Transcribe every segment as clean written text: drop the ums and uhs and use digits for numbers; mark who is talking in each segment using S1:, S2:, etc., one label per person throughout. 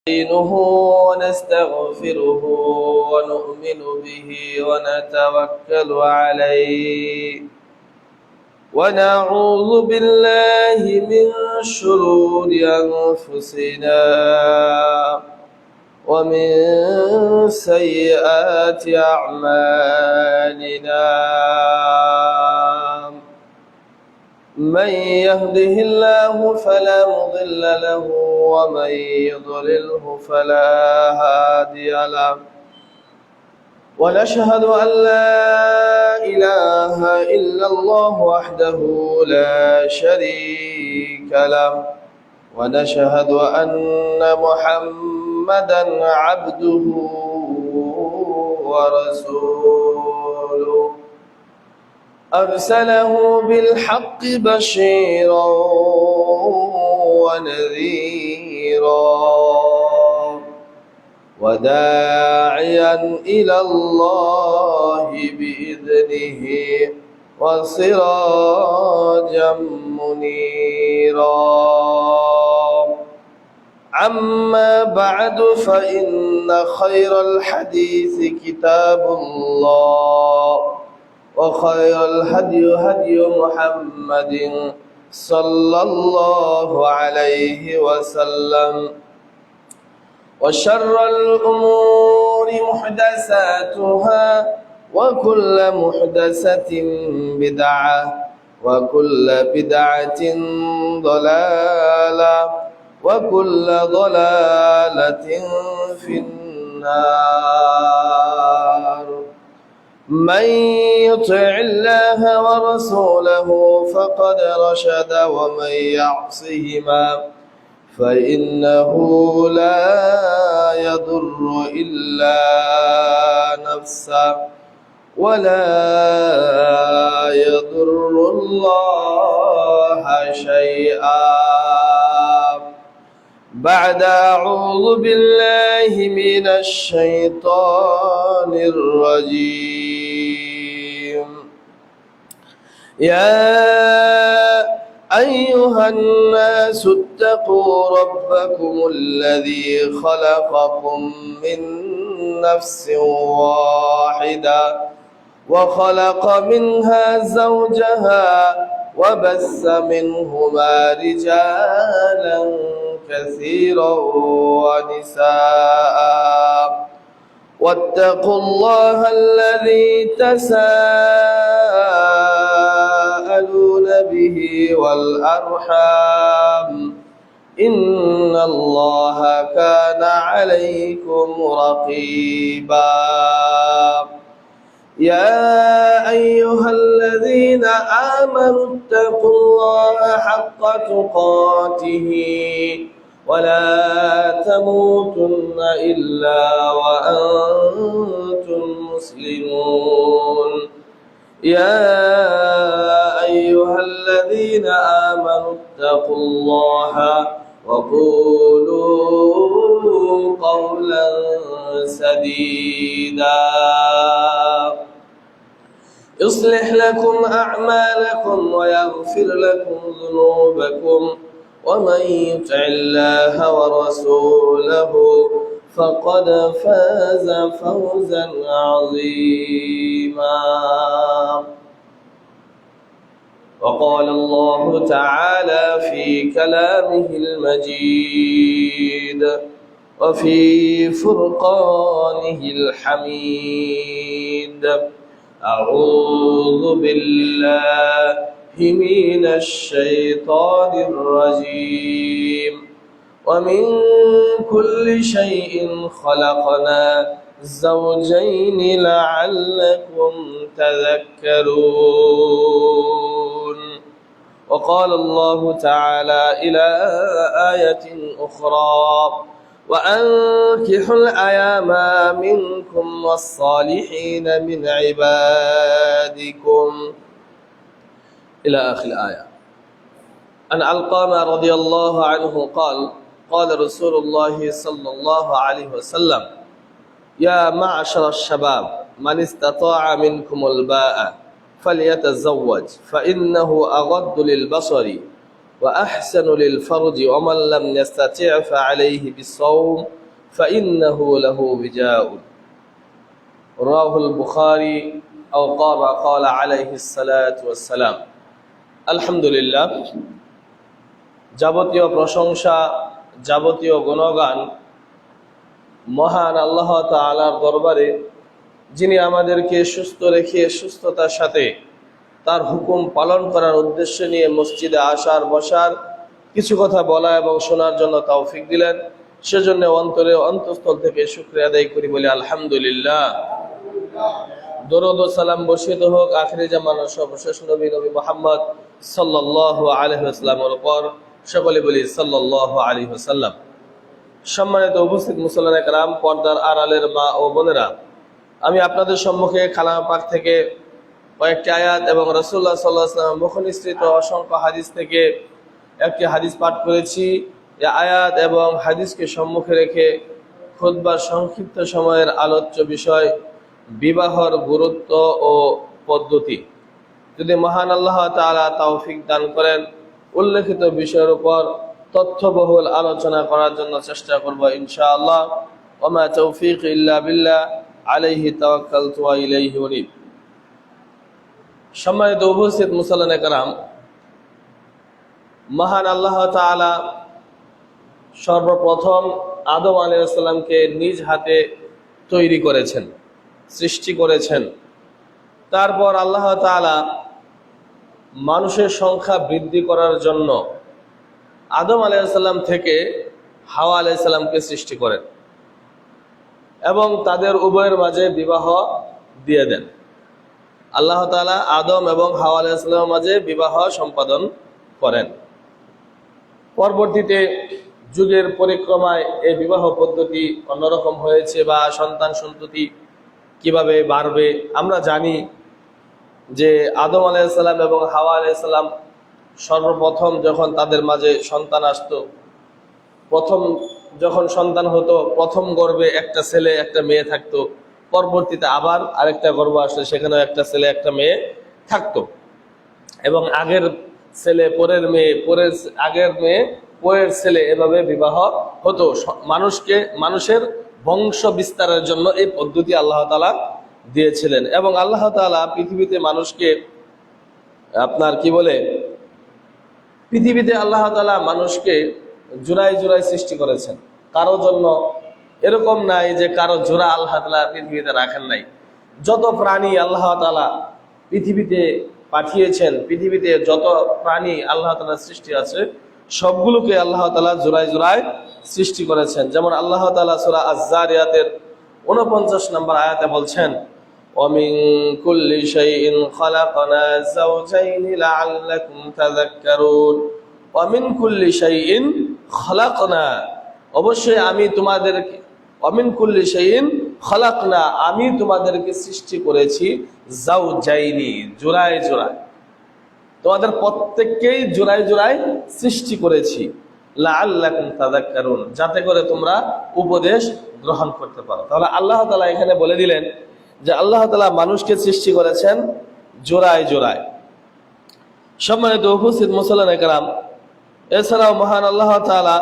S1: نستعينه ونستغفره ونؤمن به ونتوكل عليه ونعوذ بالله من شرور أنفسنا ومن سيئات أعمالنا من يهده الله فلا مضل له ومن يضلله فلا هادي له ونشهد أن لا إله إلا الله وحده لا شريك له ونشهد أن محمدا عبده ورسوله أرسله بالحق بشيرا ونذيرا وداعيا إلى الله بإذنه وسراجا منيرا أما بعد فإن خير الحديث كتاب الله وخير الهدي هدي محمد صلى الله عليه وسلم وشر الأمور محدثاتها وكل محدثة بدعة وكل بدعة ضلالة وكل ضلالة في النار من يطع الله ورسوله فقد رشد ومن يعصهما فإنه لا يضر إلا نفسه ولا يضر الله شيئا بعد أعوذ بالله من الشيطان الرجيم يا أيها الناس اتقوا ربكم الذي خلقكم من نفس واحدة وخلق منها زوجها وبث منهما رجالا كثيرا ونساء واتقوا الله الذي تساءلون به والأرحام إن الله كان عليكم رقيبا يا أيها الذين آمنوا اتقوا الله حق تقاته ولا تموتن إلا وأنتم مسلمون يا أيها الذين آمنوا اتقوا الله وقولوا قولا سديدا يصلح لكم أعمالكم ويغفر لكم ذنوبكم ومن يطع الله ورسوله فقد فاز فوزا عظيما وقال الله تعالى في كلامه المجيد وفي فرقانه الحميد أعوذ بالله من الشيطان الرجيم ومن كل شيء خلقنا زوجين لعلكم تذكرون وقال الله تعالى إلى آية أخرى وأنكحوا الأيام منكم والصالحين من عبادكم إلى آخر الآية. عن علقمة رضي الله عنه قال قال رسول الله صلى الله عليه وسلم يا معشر الشباب من استطاع منكم الباء فليتزوج فإنه أغض للبصر وأحسن للفرج ومن لم يستطع فعليه بالصوم فإنه له وجاء رواه البخاري أو قال عليه الصلاة والسلام আলহামদুলিল্লাহ যাবতীয় প্রশংসা যাবতীয় গুণগান মহান আল্লাহ তাআলার দরবারে, যিনি আমাদেরকে সুস্থ রেখে সুস্থতার সাথে তার হুকুম পালন করার উদ্দেশ্য নিয়ে মসজিদে আসার বসার কিছু কথা বলা এবং শোনার জন্য তৌফিক দিলেন। সেজন্য অন্তরে অন্তঃস্থল থেকে শুকরিয়া আদায় করি, বলি আলহামদুলিল্লাহ। দরুদ ও সালাম বর্ষিত হোক আখিরি জামানার সর্বশেষ নবী মুহাম্মদ সাল্লাল্লাহু আলাইহি ওয়াসাল্লামের উপর, সকলে বলি সাল্লাল্লাহু আলাইহি ওয়াসাল্লাম। সম্মানিত উপস্থিত মুসলমান کرام, পর্দার আড়ালের মা ও বোনেরা, আমি আপনাদের সম্মুখে কালাম পাক থেকে কয়েকটি আয়াত এবং রাসূলুল্লাহ সাল্লাল্লাহু আলাইহি ওয়াসাল্লাম মুখ নিঃসৃত অসংখ্য হাদিস থেকে একটি হাদিস পাঠ করেছি। এই আয়াত এবং হাদিসকে সম্মুখে রেখে খুতবার সংক্ষিপ্ত সময়ের আলোচ্য বিষয় বিবাহর গুরুত্ব ও পদ্ধতি। যদি মহান আল্লাহ তাআলা তৌফিক দান করেন, উল্লেখিত বিষয়ের উপর তথ্যবহুল আলোচনা করার জন্য চেষ্টা করব ইনশাআল্লাহ। ওমা তৌফিক ইল্লা বিল্লাহ, আলাইহি তাওয়াক্কালতু ওয়া ইলাইহি উনীব। সম্মানিত উপস্থিত মুসলমান کرام, মহান আল্লাহ তাআলা সর্বপ্রথম আদম আলাইহিস সালামকে নিজ হাতে তৈরি করেছেন, সৃষ্টি করেছেন। তারপর আল্লাহ তাআলা মানুষের সংখ্যা বৃদ্ধি করার জন্য আদম আলাইহিস সালাম থেকে হাওয়া আলাইহিস সালামকে সৃষ্টি করেন এবং তাদের উভয়ের মাঝে বিবাহ দিয়ে দেন। আল্লাহ তাআলা আদম এবং হাওয়া আলাইহিস সালামের মাঝে বিবাহ সম্পাদন করেন। পরবর্তীতে যুগের পরিক্রমায় এই বিবাহ পদ্ধতি অন্যরকম হয়েছে, বা সন্তান সন্ততি কিভাবে বাড়বে আমরা জানি যে আদম আলাইহিস সালাম এবং হাওয়া আলাইহিস সালাম সর্বপ্রথম যখন তাদের মাঝে সন্তান আসতো, প্রথম যখন সন্তান হতো, প্রথম গর্ভে একটা ছেলে একটা মেয়ে থাকতো, পরবর্তীতে আবার আরেকটা গর্ভ আসলে সেখানেও একটা ছেলে একটা মেয়ে থাকতো, এবং আগের ছেলে পরের মেয়ে, পরের আগের মেয়ে পরের ছেলে, এভাবে বিবাহ হতো। মানুষের বংশ বিস্তারের জন্য এই পদ্ধতি আল্লাহ তাআলা দিয়েছিলেন। এবং আল্লাহ তাআলা পৃথিবীতে মানুষকে পৃথিবীতে আল্লাহ তাআলা মানুষকে জোড়ায় জোড়ায় সৃষ্টি করেছেন। কারো জন্য এরকম নাই যে কারো জোড়া আল্লাহ তাআলা পৃথিবীতে রাখেন নাই। যত প্রাণী আল্লাহ তাআলা পৃথিবীতে পাঠিয়েছেন, পৃথিবীতে যত প্রাণী আল্লাহ তাআলার সৃষ্টি আছে, সবগুলোকে আল্লাহ তাআলা জোড়ায় জোড়ায় সৃষ্টি করেছেন। যেমন আল্লাহ তাআলা সূরা আয-যারিয়াতের 49 নম্বর আয়াতে বলছেন, وَمِن كُلِّ شَيْءٍ خَلَقْنَا زَوْجَيْنِ لَعَلَّكُمْ تَذَكَّرُونَ وَمِن كُلِّ شَيْءٍ خَلَقْنَا, অবশ্যই আমি তোমাদেরকে, وَمِن كُلِّ شَيْءٍ خَلَقْنَا, আমি তোমাদেরকে সৃষ্টি করেছি জাওজাইনি, জোড়ায় জোড়ায়, তোমাদের প্রত্যেককেই জোড়ায় জোড়ায় সৃষ্টি করেছি, লাআল্লাকুম তাযাক্কারুন, যাতে করে তোমরা উপদেশ গ্রহণ করতে পারো। তাহলে আল্লাহ তাআলা এখানে বলে দিলেন যে আল্লাহ তাআলা মানুষকে সৃষ্টি করেছেন জোড়ায় জোড়ায়। সম্মানিত উপস্থিত মুসলমান کرام, এছাড়াও মহান আল্লাহ তাআলা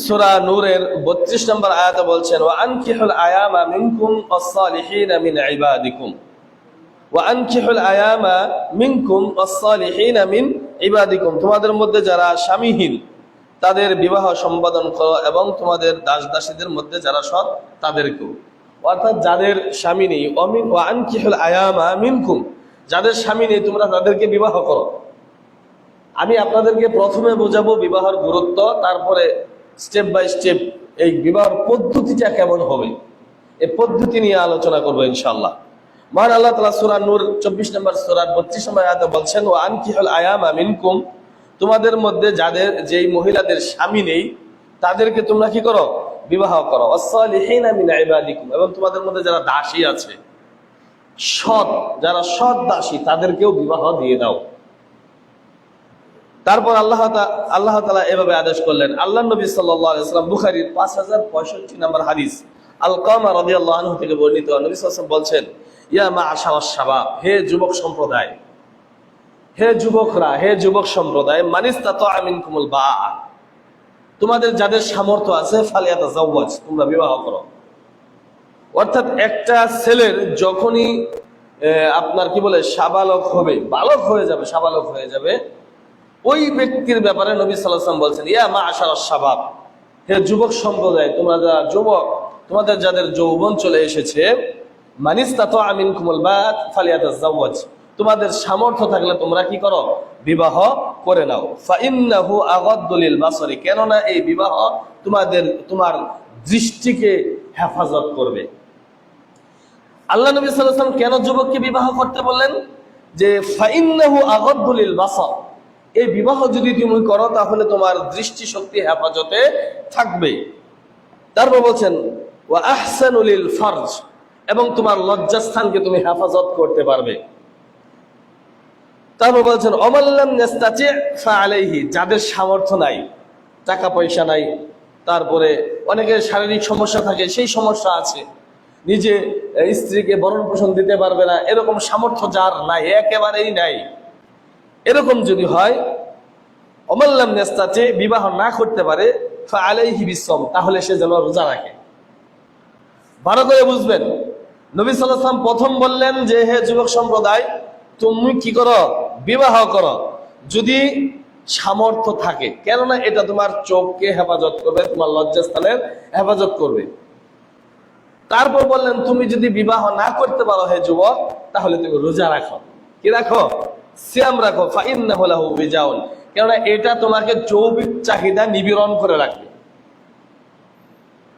S1: সূরা নূরের 32 নম্বর আয়াতে বলছেন, ওয়া আনকিহুল আয়ামা মিনকুম ওয়াস-সালিহিনা মিন ইবাদিকুম, ওয়া আনকিহুল আয়ামা মিনকুম ওয়াস-সালিহিনা মিন ইবাদিকুম, তোমাদের মধ্যে যারা স্বামীহীন তাদের বিবাহ সম্পাদন করো, এবং তোমাদের দাস দাসীদের মধ্যে যারা সৎ তাদেরকেও, অর্থাৎ যাদের স্বামী নেই, ওয়া আনকিহুল আয়ামা মিনকুম, যাদের স্বামী নেই তোমরা তাদেরকে বিবাহ করো। আমি আপনাদেরকে প্রথমে বোঝাবো বিবাহের গুরুত্ব, তারপরে স্টেপ বাই স্টেপ এই বিবাহের পদ্ধতিটা কেমন হবে এই পদ্ধতি নিয়ে আলোচনা করবো ইনশাআল্লাহ। মহান আল্লাহ তাআলা সূরা নূর 24 নম্বর সূরার 32 নম্বর আয়াতে বলছেন, ওয়া আনকিহুল আয়ামা মিনকুম, তোমাদের মধ্যে যাদের যেই মহিলাদের স্বামী নেই তাদেরকে তোমরা কি করো, বিবাহ করো, ওয়াস-সালিহিনা মিন ইবাদিকুম, এবং তোমাদের মধ্যে যারা দাসী আছে, যারা সৎ দাসী, তাদেরকেও বিবাহ দিয়ে দাও। তারপর আল্লাহ তাআলা এভাবে আদেশ করলেন। আল্লাহ নবী সাল্লাল্লাহু আলাইহি ওয়াসাল্লাম, বুখারীর 5065 নম্বর হাদিস, আলকামা রাদিয়াল্লাহু আনহু থেকে বর্ণিত, নবী সাল্লাল্লাহু আলাইহি ওয়াসাল্লাম বলছেন, ইয়া মা'আশারাশ শাবাব, হে যুবক সম্প্রদায়, হে যুবকরা, হে যুবক সম্প্রদায়, মানিস্তাতাআ মিনকুমুল বাআ, তোমাদের যাদের সামর্থ্য আছে ফালিয়াতাযাওয়াজ, তোমরা বিবাহ করো। অর্থাৎ একটা ছেলের যখনই আপনার কি বলে সাবালক হবে, বালক হয়ে যাবে, সাবালক হয়ে যাবে, ওই ব্যক্তির ব্যাপারে নবী সাল্লাল্লাহু আলাইহি ওয়াসাল্লাম বলছেন, ইয়া মা'আশারাশ শাবাব, হে যুবক সম্প্রদায়, তোমরা যারা যুবক, তোমাদের যাদের যৌবন চলে এসেছে, মানিস্তাতাআ মিনকুমুল বাআ ফালিয়াতাযাওয়াজ, তোমাদের সামর্থ্য থাকলে তোমরা কি করো, বিবাহ করে নাও। ফাইন্নাহু আগাদ্দু লিল বাসারি, কেননা এই বিবাহ তোমার দৃষ্টিকে হেফাজত করবে। আল্লাহ নবী সাল্লাল্লাহু আলাইহি ওয়াসাল্লাম কেন যুবককে বিবাহ করতে বললেন? যে ফাইন্নাহু আগাদ্দু লিল বাসার, এই বিবাহ যদি তুমি করো তাহলে তোমার দৃষ্টি শক্তি হেফাজতে থাকবে। তারপর বলছেন ওয়া আহসানু লিল ফারজ, এবং তোমার লজ্জাস্থানকে তুমি হেফাজত করতে পারবে। তারপর বলছেন অমাল্লাম ইয়াস্তাতি ফাআলাইহি, যাদের সামর্থ্য নাই, টাকা পয়সা নাই, তারপরে অনেকের শারীরিক সমস্যা থাকে, সেই সমস্যা আছে, নিজে স্ত্রীকে ভরণ পোষণ দিতে পারবে না, এরকম সামর্থ্য যার নাই, একেবারেই নাই, এরকম যদি হয়, অমাল্লাম ইয়াস্তাতি, বিবাহ না করতে পারে, ফাআলাইহি বিসওম, তাহলে সে যেন রোজা রাখে। ভালো করে বুঝবেন, নবী সাল্লাল্লাহু আলাইহি ওয়াসাল্লাম প্রথম বললেন যে হে যুবক সম্প্রদায়, তুমি কি করো, বিবাহ করো যদি সামর্থ্য থাকে, কেননা এটা তোমার চোখকে হেফাজত করবে, তোমার লজ্জাস্থানের হেফাজত করবে। তারপর বললেন তুমি যদি বিবাহ না করতে পারো হে যুবক, তাহলে তুমি রোজা রাখো। কি রাখো? সিয়াম রাখো। ফাইন্নাহু লাহু বিজাউন, কেননা এটা তোমাকে যৌবিক চাহিদা নিবারণ করে রাখবে।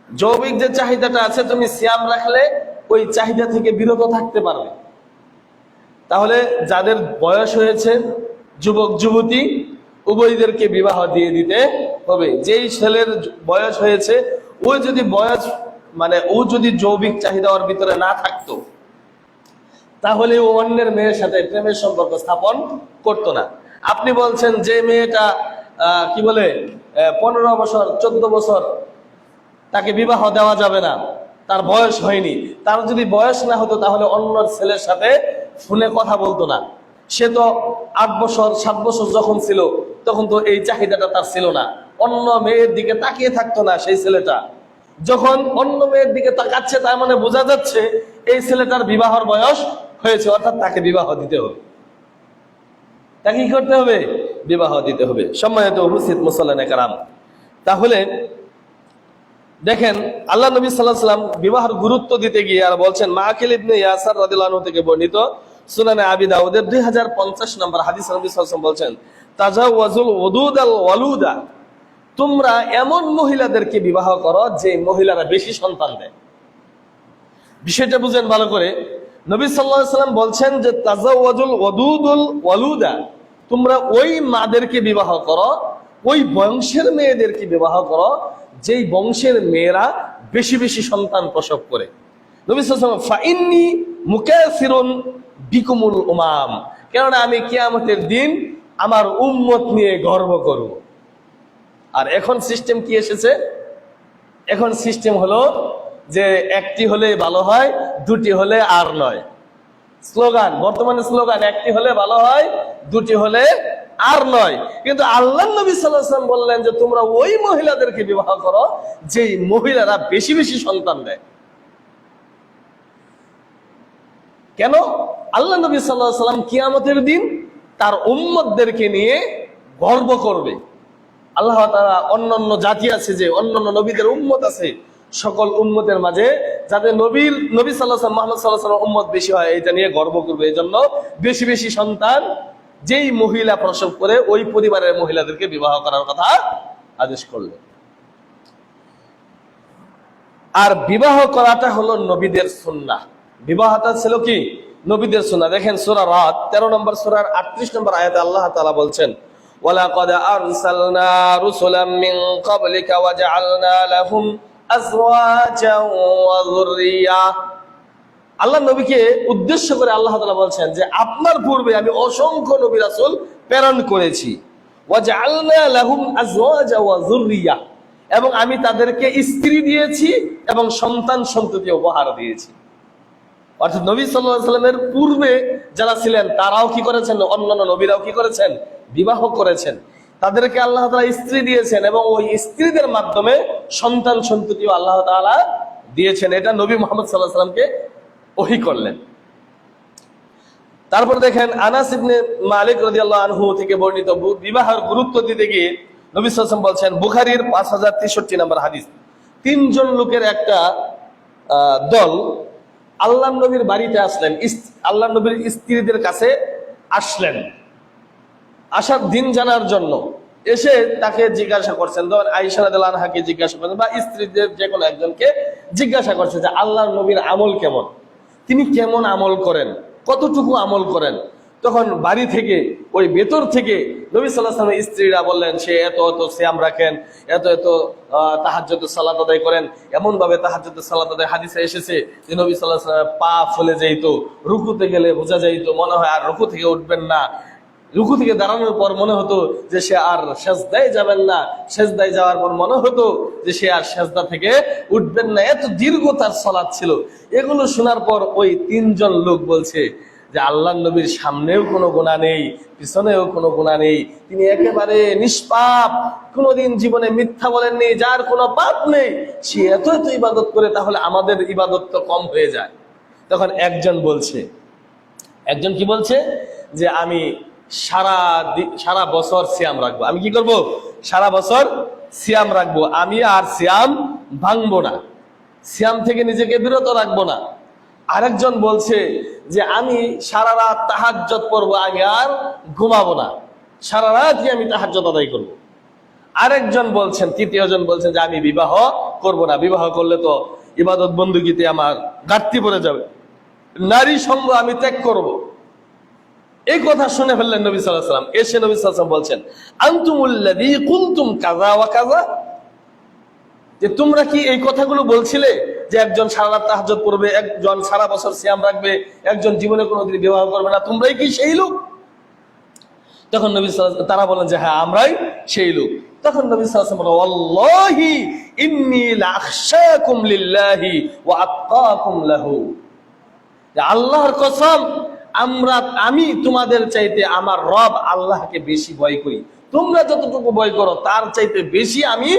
S1: যৌবিক যে চাহিদাটা আছে, তুমি সিয়াম রাখলে ওই চাহিদা থেকে বিরত থাকতে পারবে। তাহলে যাদের বয়স হয়েছে, যুবক যুবতী উভয়দেরকে বিবাহ দিয়ে দিতে হবে। যেই ছেলের বয়স হয়েছে, ওই যদি বয়স ও যদি যৌবিক চাহিদা ওর ভিতরে না থাকতো, তাহলে ও অন্যের মেয়ের সাথে প্রেমের সম্পর্ক স্থাপন করতো না। আপনি বলছেন যে মেয়েটা 15 বছর 14 বছর, তাকে বিবাহ দেওয়া যাবে না, তার বয়স হয়নি। তার যদি বয়স না হতো তাহলে অন্য ছেলের সাথে ফোনে কথা বলতো না। সে তো 8 বছর 7 বছর যখন ছিল, তখন তো এই চাহিদাটা তার ছিল না, অন্য মেয়ের দিকে তাকিয়ে থাকতো না। সেই ছেলেটা যখন অন্য মেয়ের দিকে তাকাচ্ছে, তার মানে বোঝা যাচ্ছে এই ছেলেটার বিবাহের বয়স হয়েছে, অর্থাৎ তাকে বিবাহ দিতে হবে। তাকে কি করতে হবে? বিবাহ দিতে হবে। সম্মানিত উপস্থিত মুসল্লিয়ানে কেরাম, তাহলে দেখেন আল্লাহ নবী সাল্লাল্লাহু আলাইহি ওয়াসাল্লাম বিবাহের গুরুত্ব দিতে গিয়ে আর বলছেন, মাকিল ইবনে ইয়াসার রাদিয়াল্লাহু আনহু থেকে বর্ণিত সুনানে আবি দাউদের 2050 নম্বর হাদিস, নবী সাল্লাল্লাহু আলাইহি ওয়াসাল্লাম বলছেন, তাজাওয়াজুল ওদুদাল ওয়ালুদা, তোমরা এমন মহিলাদেরকে বিবাহ করো যে মহিলারা বেশি সন্তান দেয়। বিষয়টা বুঝেন ভালো করে। নবী সাল্লাল্লাহু আলাইহি ওয়াসাল্লাম বলছেন যে তাজাওয়াজুল ওদুদুল ওয়ালুদা, তোমরা ওই মাদেরকে বিবাহ করো, ওই বংশের মেয়েদেরকে বিবাহ করো যেই বংশের মেয়েরা বেশি বেশি সন্তান প্রসব করে। নবী সাল্লাল্লাহু আলাইহি ওয়াসাল্লাম ফাইন্নী মুকাসিরুন বিকুমুল উমাম, কেননা আমি কিয়ামতের দিন আমার উম্মত নিয়ে গর্ব করব। আর এখন সিস্টেম কি এসেছে? এখন সিস্টেম হলো যে একটি হলে ভালো হয়, দুটি হলে আর নয়। স্লোগান, বর্তমানে স্লোগান, একটি হলে ভালো হয়, দুটি হলে আর নয়। কিন্তু আল্লাহর নবী সাল্লাল্লাহু আলাইহি ওয়াসাল্লাম বললেন যে তোমরা ওই মহিলাদেরকে বিবাহ করো যেই মহিলারা বেশি বেশি সন্তান দেয়। কেন? আল্লাহ নবী সাল্লাল্লাহু আলাইহি ওয়াসাল্লাম কিয়ামতের দিন তার উম্মতদেরকে নিয়ে গর্ব করবে। আল্লাহ তাআলা অন্যান্য জাতি আছে, যে অন্যান্য নবীদের উম্মত আছে, সকল উম্মতের মাঝে যাতে নবী সাল্লাল্লাহু আলাইহি ওয়াসাল্লাম, মুহাম্মদ সাল্লাল্লাহু আলাইহি ওয়াসাল্লাম উম্মত বেশি হয়, এটা নিয়ে গর্ব করবে। এই জন্য বেশি বেশি সন্তান যেই মহিলা প্রসব করে ওই পরিবারের মহিলাদেরকে বিবাহ করার কথা আদেশ করলেন। আর বিবাহ করাটা হলো নবীদের সুন্নাহ। বিবাহটা ছিল কি? নবীদের সুন্নাহ। দেখেন সূরা রাত 13 নম্বর সূরার 38 নম্বর আয়াতে আল্লাহ তাআলা বলছেন, ওয়ালাকাদ আরসালনা রুসুলাম মিন ক্বাবলিকা ওয়া জাআলনা লাহুম আজওয়াজান ওয়া যুররিয়া। আল্লাহ নবীকে উদ্দেশ্য করে আল্লাহ তাআলা বলছেন যে আপনার পূর্বে আমি অসংখ্য নবী রাসূল প্রেরণ করেছি, ওয়া জাআলনা লাহুম আজওয়াজান ওয়া যুররিয়া, এবং আমি তাদেরকে স্ত্রী দিয়েছি এবং সন্তান সন্ততি উপহার দিয়েছি। অর্থাৎ নবী সাল্লাল্লাহু আলাইহি ওয়াসাল্লামের পূর্বে যারা ছিলেন তারাও কি করেছেন, অন্যান্য নবীরাও কি করেছেন, বিবাহ করেছেন। তাদেরকে আল্লাহ তাআলা স্ত্রী দিয়েছেন এবং ওই স্ত্রীদের মাধ্যমে সন্তান সন্ততিও আল্লাহ তাআলা দিয়েছেন। এটা নবী মুহাম্মদ সাল্লাল্লাহু আলাইহি ওয়াসাল্লামকে ওহী করলেন। তারপর দেখেন আনাস ইবনে মালিক রাদিয়াল্লাহু আনহু থেকে বর্ণিত বিবাহের গুরুত্ব দিতে গিয়ে নবী সাল্লাল্লাহু আলাইহি ওয়াসাল্লাম বলছেন, বুখারীর 5063 নম্বর হাদিস, তিনজন লোকের একটা দল আল্লাহর নবীর বাড়িতে আসলেন, আল্লাহর নবীর স্ত্রীদের কাছে আসলেন, আসার দিন জানার জন্য। এসে তাকে জিজ্ঞাসা করছেন, ধর আয়েশা রাদিয়াল্লাহু আনহাকে জিজ্ঞাসা করছেন বা স্ত্রীদের যে কোনো একজনকে জিজ্ঞাসা করছেন যে আল্লাহর নবীর আমল কেমন, তিনি কেমন আমল করেন, কতটুকু আমল করেন। তখন বাড়ি থেকে, ওই ভেতর থেকে নবী সাল্লাল্লাহু আলাইহি ওয়াসাল্লামের স্ত্রীরা বললেন, সে এত এত সিয়াম রাখেন, এত এত তাহাজ্জুদের সালাত আদায় করেন। এমন ভাবে তাহাজ্জুদের সালাত আদায় হাদিসে এসেছে যে নবী সাল্লাল্লাহু আলাইহি ওয়াসাল্লামের পা ফুলে যেত, রুকুতে গেলে বোঝা যাইত মনে হয় আর রুকু থেকে উঠবেন না, রুকু থেকে দাঁড়ানোর পর মনে হতো যে সে আর সেজদায় যাবেন না, সেজদায় যাওয়ার পর মনে হতো যে সে আর সেজদা থেকে উঠবেন না। এত দীর্ঘ তার সালাত ছিল। এগুলো শোনার পর ওই তিনজন লোক বলছে যে আল্লাহর নবীর সামনেও কোনো গুনাহ নেই, পিছনেও কোনো গুনাহ নেই, তিনি একেবারে নিষ্পাপ, কোনোদিন জীবনে মিথ্যা বলেননি, যার কোনো পাপ নেই, সে এত এত ইবাদত করে, তাহলে আমাদের ইবাদত তো কম হয়ে যায়। তখন একজন কি বলছে যে আমি সারা বছর সিয়াম রাখবো। আমি কি করব? সারা বছর সিয়াম রাখবো, আমি আর সিয়াম ভাঙবো না, সিয়াম থেকে নিজেকে বিরত রাখবো না। আরেকজন বলছে যে আমি সারা রাত তাহাজ্জুদ পড়বো, আমি আর ঘুমাবো না, সারা রাতই আমি তাহাজ্জুদ আদায় করবো। আরেকজন বলছেন, তৃতীয়জন বলছেন যে আমি বিবাহ করব না, বিবাহ করলে তো ইবাদত বন্দেগীতে আমার ঘাটতি পড়ে যাবে, নারী সঙ্গ আমি ত্যাগ করব। এই কথা শুনে ফেললেন নবী সাল্লাল্লাহু আলাইহি ওয়াসাল্লাম। এসে নবী সাল্লাল্লাহু আলাইহি ওয়াসাল্লাম বলছেন, আনতুমুল্লাযী কুলতুম কাযা ওয়া কাযা, যে তোমরা কি এই কথাগুলো বলছিলে যে একজন সারা রাত তাহাজ্জুদ পড়বে, একজন সারা বছর সিয়াম রাখবে, একজন জীবনে কোনোদিন বিবাহ করবে না, তোমরাই কি সেই লোক? তখন নবী সাল্লাল্লাহু আলাইহি ওয়াসাল্লাম তারা বলেন যে হ্যাঁ, আমরাই সেই লোক। তখন নবী সাল্লাল্লাহু আলাইহি ওয়াসাল্লাম বলেন, ওয়াল্লাহি ইন্নী লাআখশাকুম লিল্লাহি ওয়া আত্তাকুম লাহু, যে আল্লাহর কসম, আমি তোমাদের চাইতে আমার রব আল্লাহকে বেশি ভয় করি। তোমরা যতটুকু ভয় করো তার চাইতে বেশি আমি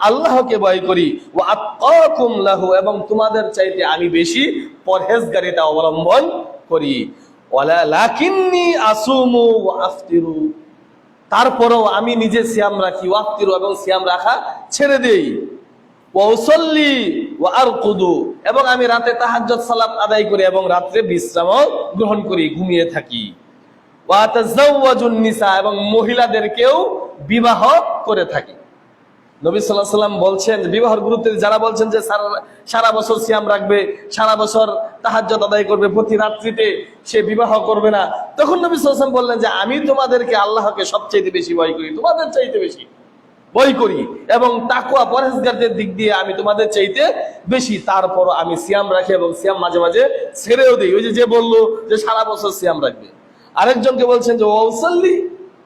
S1: আল্লাহকে ভয় করি। ওয়া আত্তাকুম লাহু, এবং তোমাদের চাইতে আমি বেশি পরহেজগারিতা অবলম্বন করি। ওয়ালা লাকিন্নী আসুমু ওয়া আফতিরু, তারপরেও আমি নিজে সিয়াম রাখি, ওয়া আফতিরু, এবং সিয়াম রাখা ছেড়ে দেই। ওয়া উসাল্লি ওয়া আরকুদু, এবং আমি রাতে তাহাজ্জুদ সালাত আদায় করি এবং রাতে বিশ্রামও গ্রহণ করি, ঘুমিয়ে থাকি। ওয়া তাযাওয়াজুন নিসা, এবং মহিলাদেরকেও বিবাহ করে থাকি। নবী সাল্লাল্লাহু আলাইহি ওয়াসাল্লাম বলছেন, বিবাহের গুরুত্ব যারা বলছেন যে সারা বছর সিয়াম রাখবে, সারা বছর তাহাজ্জুদ আদায় করবে, প্রতি রাত্রিতে সে বিবাহ করবে না, তখন নবী সাল্লাল্লাহু আলাইহি ওয়াসাল্লাম বললেন যে আমি তোমাদেরকে আল্লাহকে সবচেয়ে বেশি ভয় করি, তোমাদের চাইতে বেশি ভয় করি, এবং তাকওয়া পরহেজগারদের দিক দিয়ে আমি তোমাদের চাইতে বেশি। তারপর আমি সিয়াম রাখি এবং সিয়াম মাঝে মাঝে ছেড়েও দিই। ওই যে বললো যে সারা বছর সিয়াম রাখবে। আরেকজনকে বলছেন যে ওয়াউসাল্লি,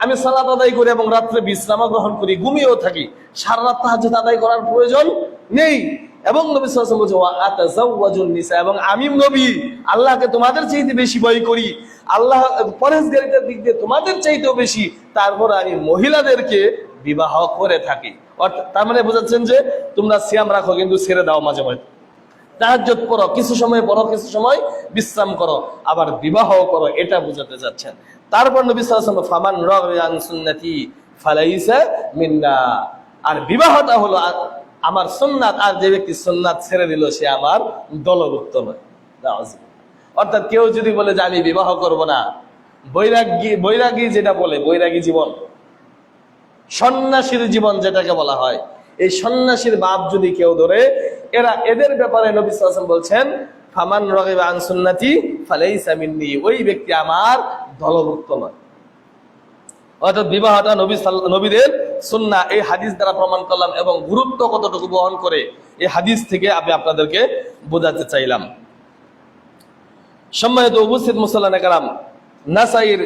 S1: আমি সালাত আদায় করি এবং রাত্রে বিশ্রাম গ্রহণ করি, ঘুমিয়েও থাকি, সারা রাত তাহাজ্জুদ আদায় করার প্রয়োজন নেই। এবং নবী সাল্লাল্লাহু আলাইহি ওয়াসাল্লাম বলেছেন ওয়া আতাযাওয়াজুন নিসা, এবং আমি নবী আল্লাহকে তোমাদের চাইতে বেশি ভয় করি, আল্লাহ পরহেজগারিতার দিক দিয়ে তোমাদের চাইতেও বেশি, তারপর আমি মহিলাদেরকে বিবাহ করে থাকি। অর্থাৎ তার মানে বোঝাচ্ছেন যে তোমরা সিয়াম রাখো কিন্তু ছেড়ে দাও, মাঝে মাঝে তাহাজ্জুদ পড়ো, কিছু সময় পড়ো, কিছু সময় বিশ্রাম করো, আবার বিবাহ করো, এটা বোঝাতে যাচ্ছেন। তারপর নবী সাল্লাল্লাহু আলাইহি ওয়াসাল্লাম ফামান রাগিবা আন সুন্নতি ফালাইসা মিন্না, আর বিবাহটা হলো আমার সুন্নাত, আর যে ব্যক্তি সুন্নাত ছেড়ে দিল সে আমার দলভুক্ত নয়। অর্থাৎ কেউ যদি বলে যে আমি বিবাহ করব না, বৈরাগী যেটা বলে, বৈরাগী জীবন, সন্ন্যাসীর জীবন যেটাকে বলা হয়, এই সন্ন্যাসীর ভাব যদি কেউ ধরে, এদের ব্যাপারে নবী সাল্লাল্লাহু আলাইহি ওয়াসাল্লাম বলছেন ফামান রাগিবা আন সুন্নতি ফালাইসা মিন্নি, ওই ব্যক্তি আমার দলভুক্ত নয়। অর্থাৎ বিবাহটা নবীদের সুন্নাহ, এই হাদিস দ্বারা প্রমাণ করলাম, এবং গুরুত্ব কতটুকু বহন করে এই হাদিস থেকে আমি আপনাদেরকে বোঝাতে চাইলাম। সম্মানিত উপস্থিত মুসল্লিয়ানে কেরাম, নাসাইর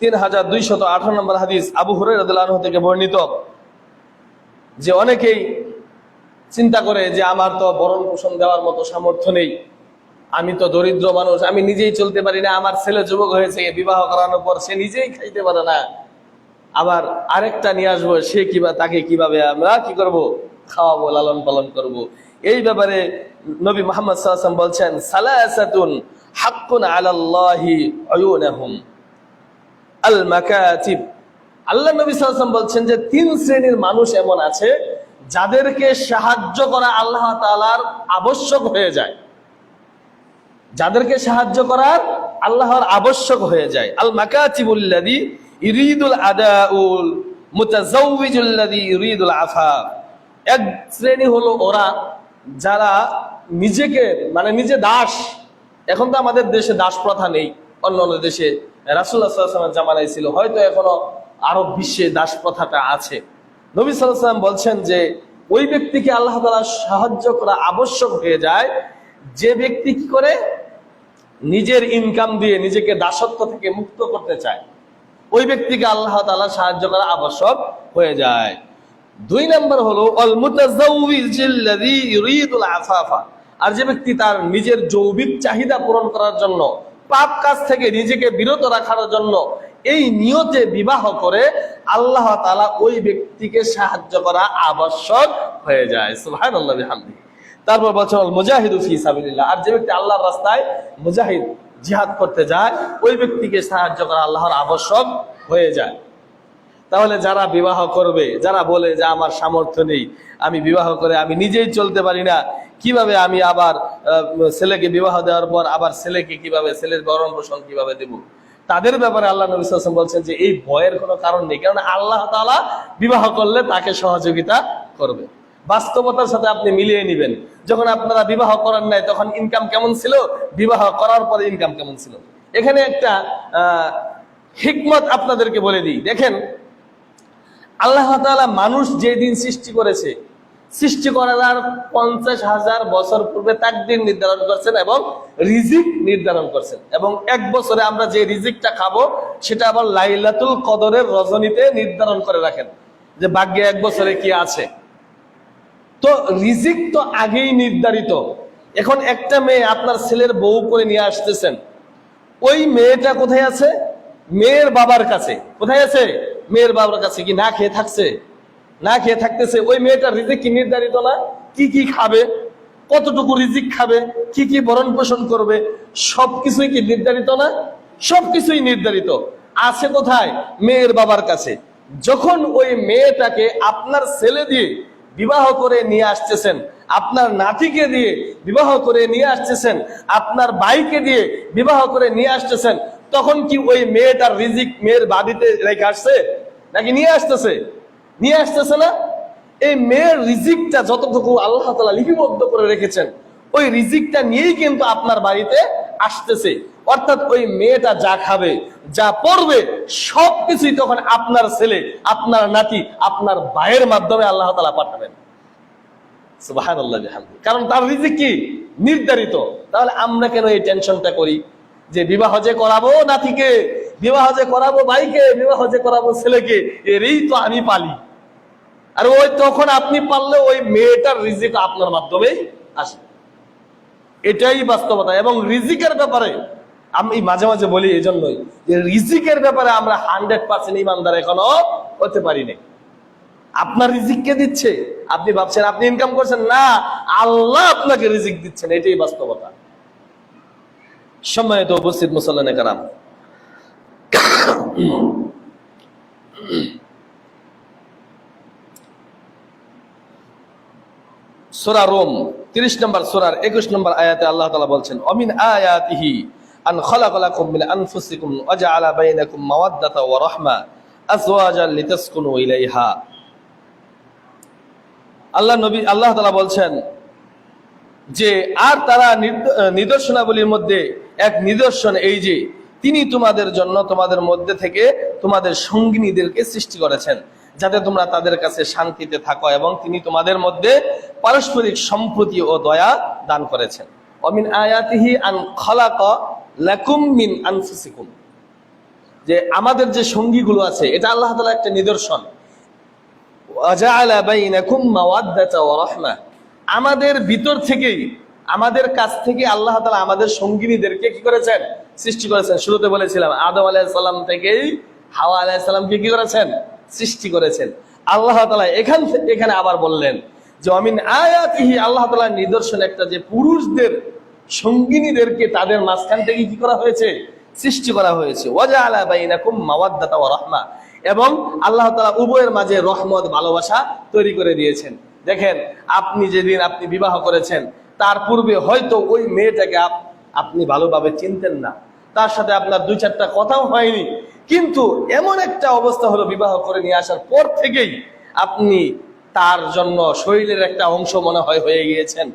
S1: 3218 নম্বর হাদিস, আবু হুরায়রা রাদিয়াল্লাহু আনহু থেকে বর্ণিত, যে অনেকেই চিন্তা করে যে আমার তো ভরণ পোষণ দেওয়ার মতো সামর্থ্য নেই, আমি তো দরিদ্র মানুষ, আমি নিজেই চলতে পারি না, আমার ছেলে যুবক হয়েছে, বিবাহ করানোর পর সে নিজেই খাইতে পারে না, আবার আরেকটা নিয়ে আসবো, সে তাকে কিভাবে আমরা কি করব, খাওয়াবো, লালন পালন করব। এই ব্যাপারে নবী মুহাম্মদ সাল্লাল্লাহু আলাইহি ওয়াসাল্লাম বলছেন, সালাসাতুন হাক্কুন আলাল্লাহি আয়ুনাহুম আল মাকাতিব। আল্লাহ নবী সাল্লাল্লাহু আলাইহি ওয়াসাল্লাম বলছেন যে 3 শ্রেণীর মানুষ এমন আছে যাদেরকে সাহায্য করা আল্লাহ তাআলার আবশ্যক হয়ে যায়, যাদেরকে সাহায্য করার আল্লাহর আবশ্যক হয়ে যায়। আল মাকাতিবুল্লাযী ইরিদুল আদাউল মুতাজাওয়িজুল্লাযী ইরিদুল আফাফ। এক শ্রেণী হলো ওরা যারা নিজেকে নিজে দাস। এখন তো আমাদের দেশে দাস প্রথা নেই, অন্য অন্য দেশে রাসূলুল্লাহ সাল্লাল্লাহু আলাইহি ওয়াসাল্লামের জামানায় ছিল, হয়তো এখনো আরব বিশ্বে দাস প্রথাটা আছে। নবী সাল্লাল্লাহু আলাইহি ওয়াসাল্লাম বলছেন যে ওই ব্যক্তিকে আল্লাহ তাআলা সাহায্য করা আবশ্যক হয়ে যায় যে ব্যক্তি কি করে, নিজের ইনকাম দিয়ে নিজেকে দাসত্ব থেকে মুক্ত করতে চায়, ওই ব্যক্তিকে আল্লাহ তাআলা সাহায্য করা আবশ্যক হয়ে যায়। 2 নম্বর হলো আল মুতাজাওয়িজুল্লাযী ইউরিদুল আফাফা। আর যে ব্যক্তি তার নিজের যৌবিক চাহিদা পূরণ করার জন্য, পাপ কাজ থেকে নিজেকে বিরত রাখার জন্য এই নিয়তে বিবাহ করে, আল্লাহ তাআলা ওই ব্যক্তিকে সাহায্য করা আবশ্যক হয়ে যায়। সুবহানাল্লাহ বিহামদিহি। তারপর বলছেন আল মুজাহিদু ফি সাবিলিল্লাহ। আর যে ব্যক্তি আল্লাহর রাস্তায় মুজাহিদ, জিহাদ করতে যায়, ওই ব্যক্তিকে সাহায্য করা আল্লাহর আবশ্যক হয়ে যায়। তাহলে যারা বিবাহ করবে, যারা বলে যে আমার সামর্থ্য নেই, আমি বিবাহ করে আমি নিজেই চলতে পারি না, কিভাবে আমি আবার ছেলেকে বিবাহ দেওয়ার পর আবার ছেলেকে কিভাবে, ছেলের ভরণ পোষণ কিভাবে দেব, তাদের ব্যাপারে আল্লাহ নবী সাল্লাল্লাহু আলাইহি ওয়াসাল্লাম বলছেন যে এই ভয়ের কোনো কারণ নেই, কারণ আল্লাহ তাআলা বিবাহ করলে তাকে সহযোগিতা করবে। বাস্তবতার সাথে আপনি মিলিয়ে নেবেন, যখন আপনারা বিবাহ করেন নাই তখন ইনকাম কেমন ছিল, বিবাহ করার পরে ইনকাম কেমন ছিল। এখানে একটা হিকমত আপনাদেরকে বলে দিই। দেখেন, আল্লাহ তাআলা মানুষ যেদিন সৃষ্টি করেছে, সৃষ্টি করার 50,000 বছর পূর্বে তাকদীর নির্ধারণ করছেন এবং রিজিক নির্ধারণ করছেন, এবং 1 বছরে আমরা যে রিজিকটা খাবো সেটা আবার লাইলাতুল কদরের রজনীতে নির্ধারণ করে রাখেন যে ভাগ্যে 1 বছরে কি আছে। তো রিজিক তো আগেই নির্ধারিত। এখন একটা মেয়ে আপনার ছেলের বউ করে নিয়ে আসতেছেন, ওই মেয়েটা কোথায় আছে? মেয়ের বাবার কাছে। কোথায় আছে? মেয়ের বাবার কাছে। কি না খেয়ে থাকছে? না খেয়ে থাকতেছে। ওই মেয়েটার রিজিক কি নির্ধারিত না? কি কি খাবে, কতটুকু রিজিক খাবে, কি কি ভরণ পোষণ করবে, সবকিছুই কি নির্ধারিত না? সবকিছুই নির্ধারিত। আছে কোথায়? মেয়ের বাবার কাছে। যখন ওই মেয়েটাকে আপনার ছেলে দিয়ে বিবাহ করে নিয়ে আসতেছেন, আপনার নাতিকে দিয়ে বিবাহ করে নিয়ে আসতেছেন, আপনার ভাইকে দিয়ে বিবাহ করে নিয়ে আসতেছেন, তখন কি ওই মেয়েটার রিজিক মেয়ের বাড়িতে রেখে আসছে নাকি নিয়ে আসতেছে? নিয়ে আসতেছে না। এই মেয়ের রিজিকটা যতটুকু আল্লাহ তাআলা লিপিবদ্ধ করে রেখেছেন, ওই রিজিকটা নিয়েই কিন্তু আপনার বাড়িতে আসতেছে। অর্থাৎ ওই মেয়েটা যা খাবে, যা পড়বে, সবকিছুই তখন আপনার ছেলে, আপনার নাতি, আপনার ভাইয়ের মাধ্যমে আল্লাহ তাআলা পাঠাবেন। সুবহানাল্লাহ বিহামদিহি। কারণ তার রিজিক কি নির্ধারিত। তাহলে আমরা কেন এই টেনশনটা করি যে বিবাহ যে করাবো নাতিকে, বিবাহ যে করাবো ভাইকে, বিবাহ যে করাবো ছেলেকে, এরই তো আমি পালি। আর ওই তখন আপনি পারলে ওই মেয়েটার রিজিক আপনার মাধ্যমেই আসে। এটাই বাস্তবতা। এবং রিজিকের ব্যাপারে আমি মাঝে মাঝে বলি এই জন্যই যে রিজিকের ব্যাপারে আমরা 100% ইমানদার এখনো হতে পারি নাই। আপনার রিজিক কে দিচ্ছে? আপনি ভাবছেন আপনি ইনকাম করছেন, না, আল্লাহ আপনাকে রিজিক দিচ্ছেন। এটাই বাস্তবতা। সম্মানিত উপস্থিত মুসল্লিয়ানে কেরাম, সূরা রুম 30 নম্বর সূরার 21 নম্বর আয়াতে আল্লাহ তাআলা বলছেন, অমিন আয়াতিহি আন খালাকা লাকুম মিন আনফুসিকুম ওয়া জাআলা বাইনাকুম মাওয়াদ্দাতা ওয়া রাহমা আযওয়াজান লিতাসকুনু ইলাইহা। আল্লাহ তাআলা বলছেন যে আর তারা নিদর্শনাবলীর মধ্যে এক নিদর্শন এই যে তিনি তোমাদের জন্য তোমাদের মধ্যে থেকে তোমাদের সঙ্গিনীদেরকে সৃষ্টি করেছেন, যাতে তোমরা তাদের কাছে শান্তিতে থাকো, এবং তিনি তোমাদের মধ্যে পারস্পরিক সম্প্রীতি ও দয়া দান করেছেন। অমিন আয়াতিহি আন খালাকা লাকুম মিন আনফুসিকুম, যে আমাদের যে সঙ্গীগুলো আছে এটা আল্লাহ তাআলা একটা নিদর্শন। ওয়া জাআলা বাইনাকুম মাওয়াদ্দাতা ওয়া রাহমা, আমাদের ভিতর থেকেই আমাদের কাছ থেকে আল্লাহ তাআলা আমাদের সঙ্গিনীদেরকে কি করেছেন? সৃষ্টি করেছেন। শুরুতে বলেছিলাম আদম আলাইহিস সালাম থেকেই হাওয়া আলাইহিস সালামকে কি করেছেন? সৃষ্টি করেছেন। আল্লাহ তাআলা এখানে আবার বললেন যে আমিন আয়াতিহি, আল্লাহ তাআলার নিদর্শন একটা যে পুরুষদের সঙ্গিনীদেরকে তাদের মাঝখান থেকে কি করা হয়েছে? সৃষ্টি করা হয়েছে। ওয়াজআলা বাইনাকুম মাওয়াদ্দাতা ওয়া রাহমা, এবং আল্লাহ তাআলা উভয়ের মাঝে রহমত, ভালোবাসা তৈরি করে দিয়েছেন। দেখেন, আপনি যেদিন আপনি বিবাহ করেছেন তার পূর্বে হয়তো ওই মেয়েটাকে আপনি ভালোভাবে চিনতেন না, তার সাথে আপনার দুই চারটা কথাও হয়নি, কিন্তু এমন একটা অবস্থা হলো বিবাহ করে নিয়ে আসার পর থেকেই আপনি তার জন্য শরীরের একটা অংশ মনে হয় হয়ে গিয়েছেন।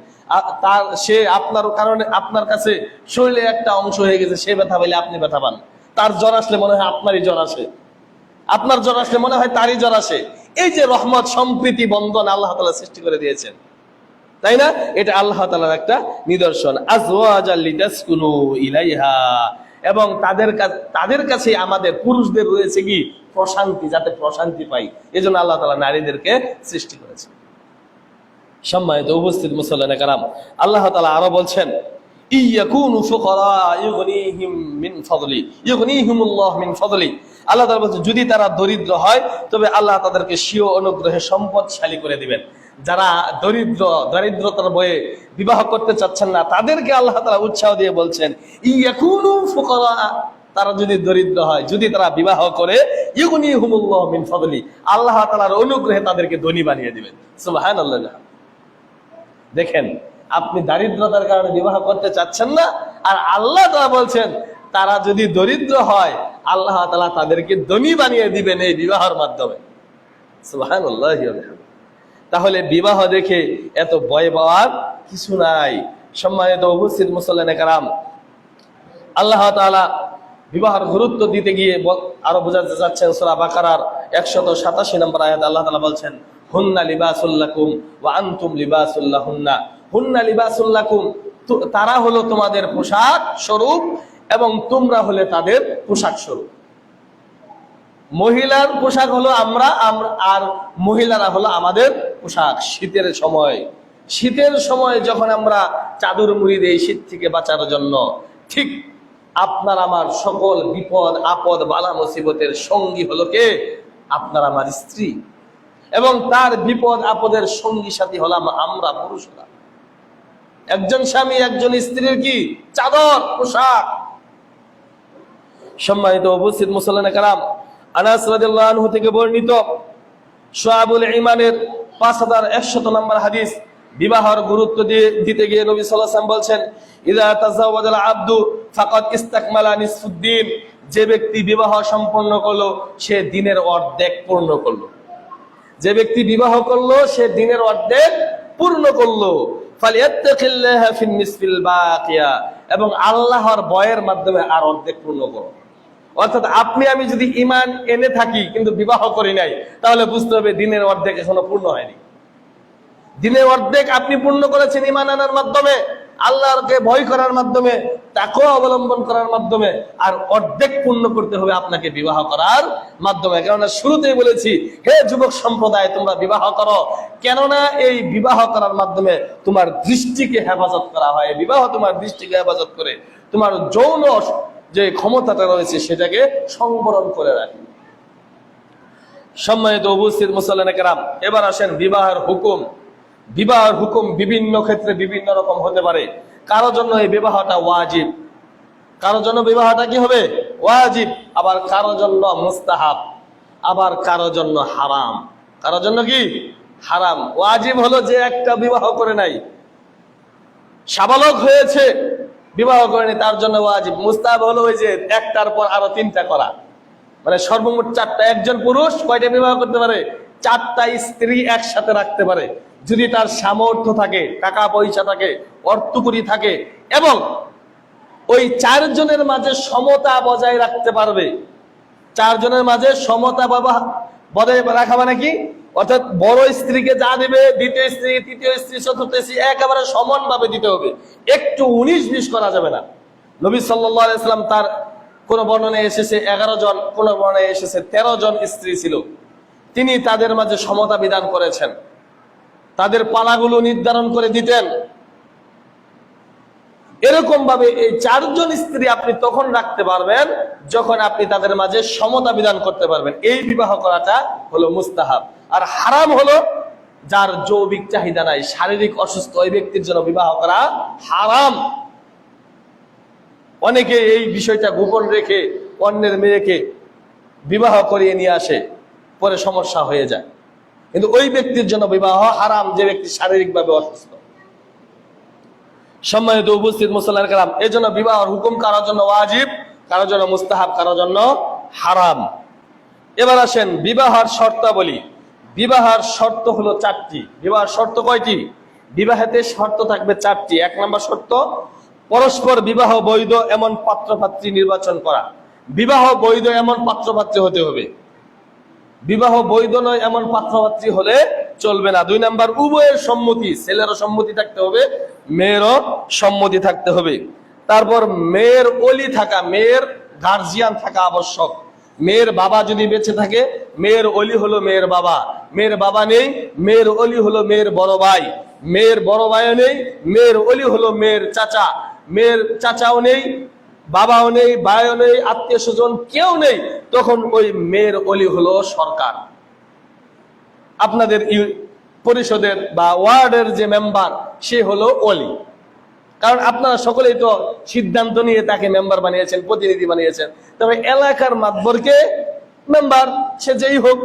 S1: সে আপনার কারণে আপনার কাছে শরীরের একটা অংশ হয়ে গেছে। সে ব্যথা পেলে আপনি ব্যথা পান, তার জ্বর আসলে মনে হয় আপনারই জ্বর আসে, আপনার জ্বর আসলে মনে হয় তারই জ্বর আসে। এই যে রহমত, সম্প্রীতি, বন্ধন আল্লাহ তাআলা সৃষ্টি করে দিয়েছেন, তাই না? এটা আল্লাহ তাআলার একটা নিদর্শন। আজওয়াজাল লিতাসকুনু ইলাইহা, এবং তাদের কাছে আমাদের পুরুষদের রয়েছে কি? প্রশান্তি, যাতে প্রশান্তি পাই, এজন্য আল্লাহ তাআলা নারীদেরকে সৃষ্টি করেছেন। সম্মানিত উপস্থিত মুসল্লিয়ানে কেরাম, আল্লাহ তাআলা আরো বলছেন ইয়াকুনু ফুকারা ইউগনিহিম মিন ফাদলি ইউগনিহিমুল্লাহ মিন ফাদলি। আল্লাহ তাআলা বলছেন যদি তারা দরিদ্র হয় তবে আল্লাহ তাদেরকে স্বীয় অনুগ্রহে সম্পদশালী করে দিবেন। যারা দারিদ্রতার বয়ে বিবাহ করতে চাচ্ছেন না, তাদেরকে আল্লাহ তাআলা উৎসাহ দিয়ে বলছেন ইয়াকুনু ফুকারা, তারা যদি দরিদ্র হয়, যদি তারা বিবাহ করে, ইউগনিহিমুল্লাহ মিন ফাদলি, আল্লাহ তাআলার অনুগ্রহে তাদেরকে ধনী বানিয়ে দিবেন। সুবহানাল্লাহ। দেখেন, আপনি দারিদ্রতার কারণে বিবাহ করতে চাচ্ছেন না, আর আল্লাহ তাআলা বলছেন তারা যদি দরিদ্র হয় আল্লাহ তাআলা তাদেরকে ধনী বানিয়ে দিবেন এই বিবাহের মাধ্যমে। সুবহানাল্লাহ। তাহলে বিবাহ দেখে এত ভয় পাওয়ার কিছু নাই। সম্মানিত উপস্থিত মুসল্লিয়ানে কেরাম, আল্লাহ তাআলা বিবাহের গুরুত্ব দিতে গিয়ে আরো বোঝাতে চাচ্ছেন। সূরা বাকারার 187 নম্বর আয়াত আল্লাহ তাআলা বলছেন হুন্না লিবাসুল লাকুম ওয়া আনতুম লিবাসুল লাহুন্না। হুন্না লিবাসুল লাকুম, তারা হলো তোমাদের পোশাক স্বরূপ এবং তোমরা হলে তাদের পোশাক স্বরূপ। মহিলার পোশাক হলো আমরা, আর মহিলারা হলো আমাদের পোশাক। শীতের সময় যখন আমরা চাদর মুড়ি দেই শীত থেকে বাঁচার জন্য, ঠিক আপনার আমার সকল বিপদ আপদ বালা মুসিবতের সঙ্গী হলো কে? আপনার আমার স্ত্রী, এবং তার বিপদ আপদের সঙ্গী সাথী হলাম আমরা পুরুষরা। একজন স্বামী একজন স্ত্রীর কি? চাদর, পোশাক। সম্মানিত উপস্থিত মুসল্লিয়ানে কেরাম, আনাস রাদিয়াল্লাহু আনহু থেকে বর্ণিত শুআবুল ঈমানের 5100 নম্বর হাদিস, বিবাহের গুরুত্ব দিতে গিয়ে নবী সাল্লাল্লাহু আলাইহি ওয়াসাল্লাম বলছেন ইযা তাযাওয়াজাল আবদু ফাকাদ ইসতাকমালা নিসফুদ্দিন, যে ব্যক্তি বিবাহ সম্পন্ন করলো সে দিনের অর্ধেক পূর্ণ করলো। যে ব্যক্তি বিবাহ করলো সে দিনের অর্ধেক পূর্ণ করলো। ফালিয়াত্তাকিল্লাহা ফিন নিসফিল বাকিয়া, এবং আল্লাহর ভয়ের মাধ্যমে আর অর্ধেক পূর্ণ করো। অর্থাৎ আপনি আমি যদি ঈমান এনে থাকি কিন্তু বিবাহ করি নাই, তাহলে বুঝতে হবে দিনের অর্ধেক এখনো পূর্ণ হয়নি। দিনের অর্ধেক আপনি পূর্ণ করেছেন ঈমান আনার মাধ্যমে, আল্লাহকে ভয় করার মাধ্যমে, তাকওয়া অবলম্বন করার মাধ্যমে, আর অর্ধেক পূর্ণ করতে হবে আপনাকে বিবাহ করার মাধ্যমে। কেননা শুরুতেই বলেছি, হে যুবক সম্প্রদায় তোমরা বিবাহ করো, কেননা এই বিবাহ করার মাধ্যমে তোমার দৃষ্টিকে হেফাজত করা হয়। বিবাহ তোমার দৃষ্টিকে হেফাজত করে, তোমার যৌন যে ক্ষমতাটা রয়েছে সেটাকে সংবরণ করে রাখে। সম্মানিত উপস্থিত মুসল্লিয়ানে কেরাম, এবার আসেন বিবাহের হুকুম। বিবাহের হুকুম বিভিন্ন ক্ষেত্রে বিভিন্ন রকম হতে পারে। কারো জন্য এই বিবাহটা ওয়াজিব, কারো জন্য বিবাহটা কি হবে? ওয়াজিব। আবার কারো জন্য মুস্তাহাব, আবার কারো জন্য হারাম। কারো জন্য কি? হারাম। ওয়াজিব হলো যে একটা বিবাহ করে নাই, সাবালক হয়েছে বিবাহ করেনি, তার জন্য ওয়াজিব। মুস্তাহাব হলো ওই যে একটার পর আরো 3টা করা, মানে সর্বমোট 4টা। একজন পুরুষ কয়টা বিবাহ করতে পারে? 4টা স্ত্রী একসাথে রাখতে পারে, যদি তার সামর্থ্য থাকে, টাকা পয়সা থাকে, অর্থকড়ি থাকে, এবং ওই 4 জনের মাঝে সমতা বজায় রাখতে পারবে। 4 জনের মাঝে সমতা বজায় রাখা মানে কি? অর্থাৎ বড় স্ত্রীকে যা দিবে দ্বিতীয় স্ত্রী, তৃতীয় স্ত্রী, চতুর্থ স্ত্রী একেবারে সমানভাবে দিতে হবে, একটু 19-20 করা যাবে না। নবী সাল্লাল্লাহু আলাইহি ওয়াসাল্লাম তার কোন বর্ণনায় এসেছে 11 জন, কোন বর্ণনায় এসেছে 13 জন স্ত্রী ছিল। তিনি তাদের মাঝে সমতা বিধান করেছেন, তাদের পালাগুলো নির্ধারণ করে দিতেন। এরকম ভাবে এই 4 জন স্ত্রী আপনি তখন রাখতে পারবেন যখন আপনি তাদের মাঝে সমতা বিধান করতে পারবেন। এই বিবাহ করাটা হলো মুস্তাহাব। আর হারাম হলো যার যৌবিক চাহিদা নাই, শারীরিক অসুস্থ, ওই ব্যক্তির জন্য বিবাহ করা হারাম। অনেকে এই বিষয়টা গোপন রেখে অন্যের মেয়েকে বিবাহ করিয়ে নিয়ে আসে, পরে সমস্যা হয়ে যায়। কিন্তু ওই ব্যক্তির জন্য বিবাহ হারাম যে ব্যক্তি শারীরিকভাবে অসুস্থ। সম্মানিত উপস্থিত মুসল্লার কারাম, এই জন্য বিবাহের হুকুম কারোর জন্য ওয়াজিব, কারোর জন্য মুস্তাহাব, কারোর জন্য হারাম। এবার আসেন বিবাহের শর্তাবলী। বিবাহের শর্ত হলো 4টি। বিবাহের শর্ত কয়টি? বিবাহেতে শর্ত থাকবে 4টি। 1 নম্বর শর্ত, পরস্পর বিবাহ বৈধ এমন পাত্রপাত্রী নির্বাচন করা। বিবাহ বৈধ এমন পাত্রপাত্রী হতে হবে। বিবাহ বৈধ নয় এমন পাত্রপাত্রী হলে চলবে না। 2 নাম্বার, উভয়ের সম্মতি, ছেলেরও সম্মতি থাকতে হবে, মেয়েরও সম্মতি থাকতে হবে। তারপর মেয়ের ওলি থাকা, মেয়ের গার্জিয়ান থাকা আবশ্যক। মেয়ের বাবা যদি বেঁচে থাকে, মেয়ের ওলি হলো মেয়ের বাবা। মেয়ের বাবা নেই, মেয়ের ওলি হলো মেয়ের বড় ভাই। মেয়ের বড় ভাইও নেই, মেয়ের ওলি হলো মেয়ের চাচা। মেয়ের চাচাও নেই, বাবাও নেই, ভাইও নেই, আত্মীয় স্বজন কেউ নেই, তখন ওই মেয়ের ওলি হলো সরকার। আপনাদের পরিষদের বা ওয়ার্ডের যে মেম্বার, সে হলো ওলি। কারণ আপনারা সকলেই তো সিদ্ধান্ত নিয়ে তাকে মেম্বার বানিয়েছেন, প্রতিনিধি বানিয়েছেন। তবে এলাকার মাতবরকে মেম্বার, সে যেই হোক,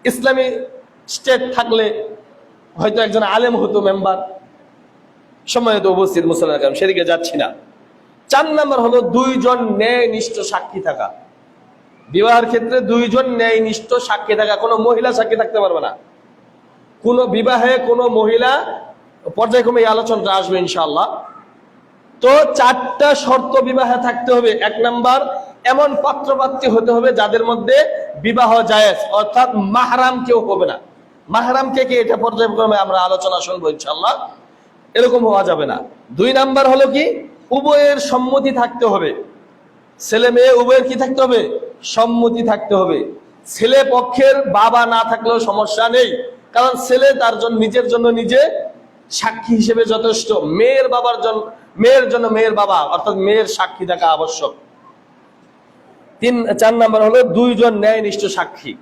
S1: ইসলামী স্টেট থাকলে হয়তো একজন আলেম হতো মেম্বার। সম্মানিত উপস্থিত মুসলমান, সেদিকে যাচ্ছি না। 4 নম্বর হলো 2 জন ন্যায়নিষ্ঠ সাক্ষী থাকা। বিবাহের ক্ষেত্রে 2 জন ন্যায়নিষ্ঠ সাক্ষী থাকা। কোনো মহিলা সাক্ষী থাকতে পারবে না। কোনো বিবাহে কোনো মহিলা, পর্যায়ক্রমে এই আলোচনাটা আসবে ইনশাআল্লাহ। তো 4টা শর্ত বিবাহে থাকতে হবে। 1 নাম্বার, এমন পাত্রপাত্রী হতে হবে যাদের মধ্যে বিবাহ জায়েজ, অর্থাৎ মাহরাম কেউ হবে না। মাহরাম কে কে, এটা পর্যায়ক্রমে আমরা আলোচনা শুনবো ইনশাআল্লাহ। এরকম হওয়া যাবে না। 2 নাম্বার হলো কি, উভয়ের সম্মতি থাকতে হবে। ছেলে মেয়ে উভয়ের কি থাকতে হবে? সম্মতি থাকতে হবে। ছেলে পক্ষের বাবা না থাকলেও সমস্যা নেই, কারণ ছেলে তার জন্য নিজের জন্য নিজে সাক্ষী হিসেবে যথেষ্ট। মেয়ের বাবার জন্য, মেয়ের জন্য মেয়ের বাবা অর্থাৎ মেয়ের সাক্ষী থাকা আবশ্যক। 4 নাম্বার হলো 2 জন ন্যায়নিষ্ঠ সাক্ষী।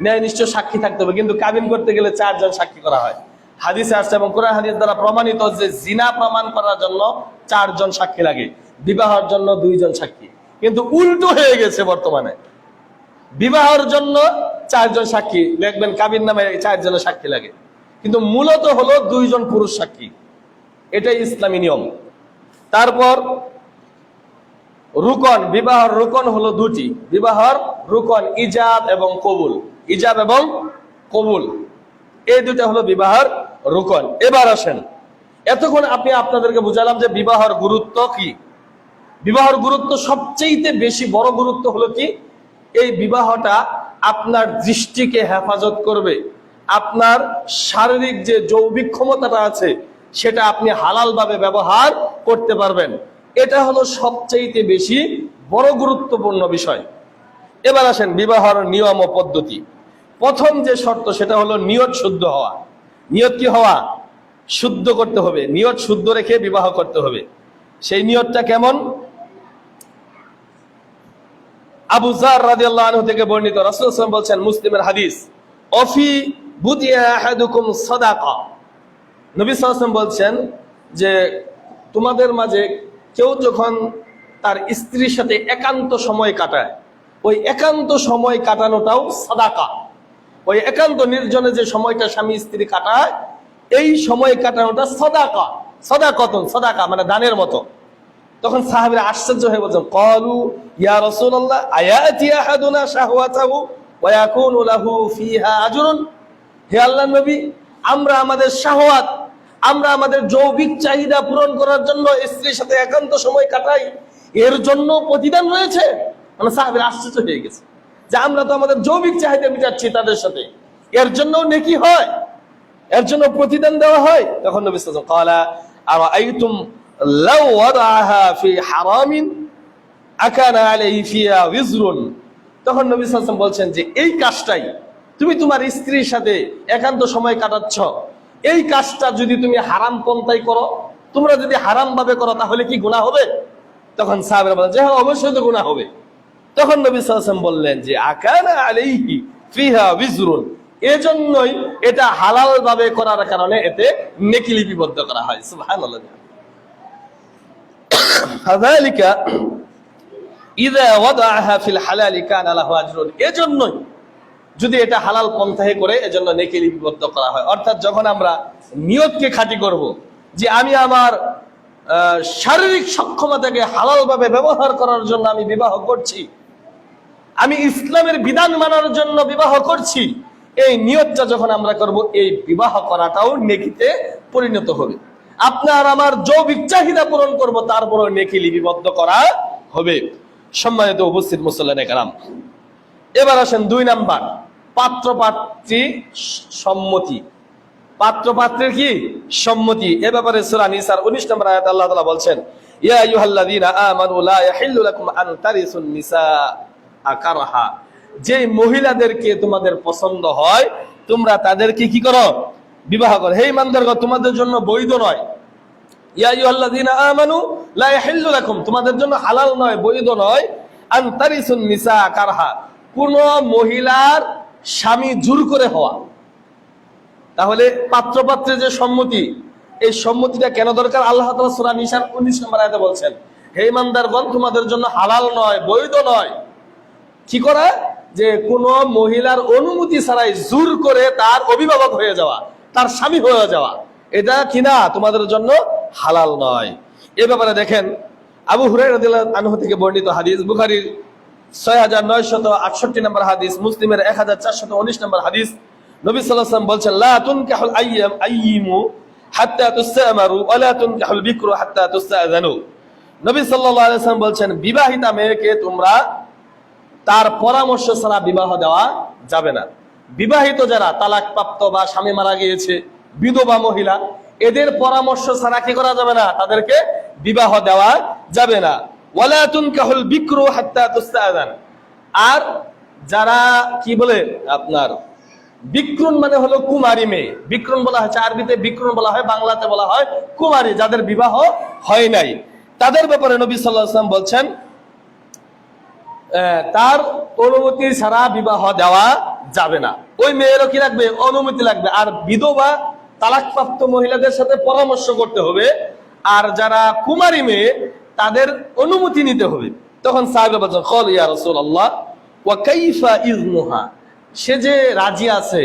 S1: ন্যায়নিষ্ঠ সাক্ষী থাকতে হবে। কিন্তু কাবিন করতে গেলে 4 জন সাক্ষী করা হয়। হাদিসে আসছে এবং কোরআন হাদিস দ্বারা প্রমাণিত যে জিনা প্রমাণ করার জন্য 4 জন সাক্ষী লাগে, বিবাহের জন্য 2 জন সাক্ষী। কিন্তু উল্টো হয়ে গেছে বর্তমানে, বিবাহের জন্য 4 জন সাক্ষী, দেখবেন কাবিন নামে 4 জনের সাক্ষী লাগে, কিন্তু মূলত হলো 2 জন পুরুষ সাক্ষী। এটাই ইসলামী নিয়ম। তারপর রুকন, বিবাহের রুকন হলো 2টি। বিবাহের রুকন ইজাব এবং কবুল। ইজাব এবং কবুল, এই 2টা হলো বিবাহের রুকন। এবার আসেন, এতক্ষণ আপনাদেরকে বুঝালাম যে বিবাহের গুরুত্ব কি। বিবাহের গুরুত্ব সবচেয়ে বেশি বড় গুরুত্ব হলো কি, এই বিবাহটা আপনার দৃষ্টিকে হেফাজত করবে। আপনার শারীরিক যে যৌবিক ক্ষমতাটা আছে, সেটা আপনি হালালভাবে ব্যবহার করতে পারবেন। এটা হলো সবচেয়ে বেশি বড় গুরুত্বপূর্ণ বিষয়। এবার আসেন বিবাহের নিয়ম ও পদ্ধতি। প্রথম যে শর্ত, সেটা হলো নিয়ত শুদ্ধ হওয়া। নিয়ত কি হওয়া? শুদ্ধ করতে হবে। নিয়ত শুদ্ধ রেখে বিবাহ করতে হবে। সেই নিয়তটা কেমন? আবু যার রাদিয়াল্লাহু আনহু থেকে বর্ণিত, রাসূল সাল্লাল্লাহু আলাইহি ওয়াসাল্লাম বলছেন, মুসলিমের হাদিস, অফি বুদিয়া আহাদুকুম সাদাকা। নবী সাল্লাল্লাহু আলাইহি ওয়াসাল্লাম বলছেন যে তোমাদের মাঝে কেউ যখন তার স্ত্রীর সাথে একান্ত সময় কাটায়, ওই একান্ত সময় কাটানোটাও সাদাকা। ওই একান্ত নির্জনে যে সময়টা স্বামী স্ত্রী কাটায়, এই সময় কাটানোটা সাদাকা। সাদাকাতুন, সাদাকা মানে দানের মতো। তখন সাহাবীরা আশ্চর্য হয়ে বলছেন, ক্বালু ইয়া রাসূলুল্লাহ আয়াতি আহাদুনা শাহওয়াতাহু ওয়া ইয়াকুনু লাহু ফিহা আজরুন। হে আল্লাহর নবী, আমরা আমাদের শাহওয়াত, আমরা আমাদের যৌবিক চাহিদা পূরণ করার জন্য স্ত্রীর সাথে একান্ত সময় কাটাই, এর জন্য প্রতিদান রয়েছে? মানে সাহাবীরা আশ্চর্য হয়ে গেছে যে আমরা তো আমাদের যৌবিক চাহিদা মিটাচ্ছি তাদের সাথে, এর জন্য নেকি হয়, এর জন্য প্রতিদান দেওয়া হয়? তখন নবী সাল্লাল্লাহু আলাইহি ওয়াসাল্লাম, ক্বালা আরাআইতুম লাউ ওয়াদাআহা ফি হারামিন আকানা আলাইহি ফিহা ওয়িজরুন। তখন নবী সাল্লাল্লাহু আলাইহি ওয়াসাল্লাম বলছেন যে এই কাজটাই, তুমি তোমার স্ত্রীর সাথে একান্ত সময় কাটাচ্ছ, এই কাজটা যদি তুমি হারাম পন্থায় করো, তোমরা যদি হারাম ভাবে করো তাহলে কি গুনাহ হবে? তখন সাহাবারা বলেন যে হ্যাঁ, অবশ্যই তো গুনাহ হবে। তখন নবী সাল্লাল্লাহু আলাইহি ওয়াসাল্লাম বললেন যে আকানা আলাইহি ফিহা বিজরুন, এজন্যই এটা হালাল ভাবে করার কারণে এতে নেকি লিপিবদ্ধ করা হয়। সুবহানাল্লাহ। ফাযালিকা ইযা ওয়াদাআহা ফিল হালালি কানা লাহু আজরুন, এজন্যই যদি এটা হালাল পন্থায় করে এজন্য নেকি লিপিবদ্ধ করা হয়। অর্থাৎ যখন আমরা নিয়তকে খাঁটি করব যে আমি আমার শারীরিক সক্ষমতাকে হালাল ভাবে ব্যবহার করার জন্য আমি বিবাহ করছি, আমি ইসলামের বিধান মানার জন্য বিবাহ করছি, এই নিয়তটা যখন আমরা করব এই বিবাহ করাটাও নেকিতে পরিণত হবে। আপনার আমার যৌবিক চাহিদা পূরণ করব, তারপরও নেকি লিপিবদ্ধ করা হবে। সম্মানিত উপস্থিত মুসল্লিয়ানে কেরাম, এবার আসেন 2 নাম্বার, পাত্রপাত্রী সম্মতি। পাত্রপাত্রের কি সম্মতি, এ ব্যাপারে সূরা নিসার 19 নম্বর আয়াতে আল্লাহ তাআলা বলছেন ইয়া আইয়ুহাল্লাযীনা আমানু লা ইয়াহিল্লু লাকুম আন তারিসুন নিসা কারহা, যে মহিলাদেরকে তোমাদের পছন্দ হয় তোমরা তাদেরকে কি করো? বিবাহ করো। হে ঈমানদারগণ, তোমাদের জন্য বৈধ নয়। ইয়া আইয়ুহাল্লাযীনা আমানু লা ইয়াহিল্লু লাকুম, তোমাদের জন্য হালাল নয়, বৈধ নয়, আন তারিসুন নিসা কারহা, কোন মহিলার স্বামী জোর করে হওয়া। তাহলে পাত্রপাত্রের যে সম্মতি, এই সম্মতিটা কেন দরকার? আল্লাহ তাআলা সূরা নিসার 19 নম্বর আয়াতে বলছেন হে ঈমানদারগণ, তোমাদের জন্য হালাল নয়, বৈধ নয় কি করা? যে কোন মহিলার অনুমতি ছাড়াই জোর করে তার অভিভাবক হয়ে যাওয়া, তার স্বামী হয়ে যাওয়া, এটা কিনা তোমাদের জন্য হালাল নয়। এ ব্যাপারে দেখেন আবু হুরায়রা রাদিয়াল্লাহু আনহু থেকে বর্ণিত হাদিস, বুখারীর 6968 নম্বর হাদিস, মুসলিমের 1419 নম্বর হাদিস। নবী সাল্লাল্লাহু আলাইহি ওয়াসাল্লাম বলছেন লা তুনকাহুল আইয়িমু হাত্তা তুসতামারু ওয়া লা তুনকাহুল বিকরু হাত্তা তুস্তাযানু। নবী সাল্লাল্লাহু আলাইহি ওয়াসাল্লাম বলছেন বিবাহিতা মেয়েকে তোমরা তার পরামর্শ ছাড়া বিবাহ দেওয়া যাবে না। বিবাহিত যারা তালাকপ্রাপ্ত বা স্বামী মারা গিয়েছে, বিধবা মহিলা, এদের পরামর্শ ছাড়া কি করা যাবে না? তাদেরকে বিবাহ দেওয়া যাবে না। ওয়ালা তুনকাহুল বিকরু হাত্তা তুস্তাযান, আর যারা কি বলে আপনার বিক্রুন মানে হলো কুমারী মেয়ে, বিক্রুন বলা হচ্ছে আরবিতে, বিক্রুন বলা হয়, বাংলাতে বলা হয় কুমারী, যাদের বিবাহ হয় নাই, তাদের ব্যাপারে নবী সাল্লাল্লাহু আলাইহি ওয়াসাল্লাম বলছেন তার অনুমতি ছাড়া বিবাহ দেওয়া যাবে না। ওই মেয়েরও কি লাগবে? অনুমতি লাগবে। আর বিধবা তালাকপ্রাপ্ত মহিলাদের সাথে পরামর্শ করতে হবে, আর যারা কুমারী মেয়ে তাদের অনুমতি নিতে হবে। তখন সাহাবা বলছেন ক্বাল ইয়া রাসূলুল্লাহ ওয়া কাইফা ইযনুহা, সে যে রাজি আছে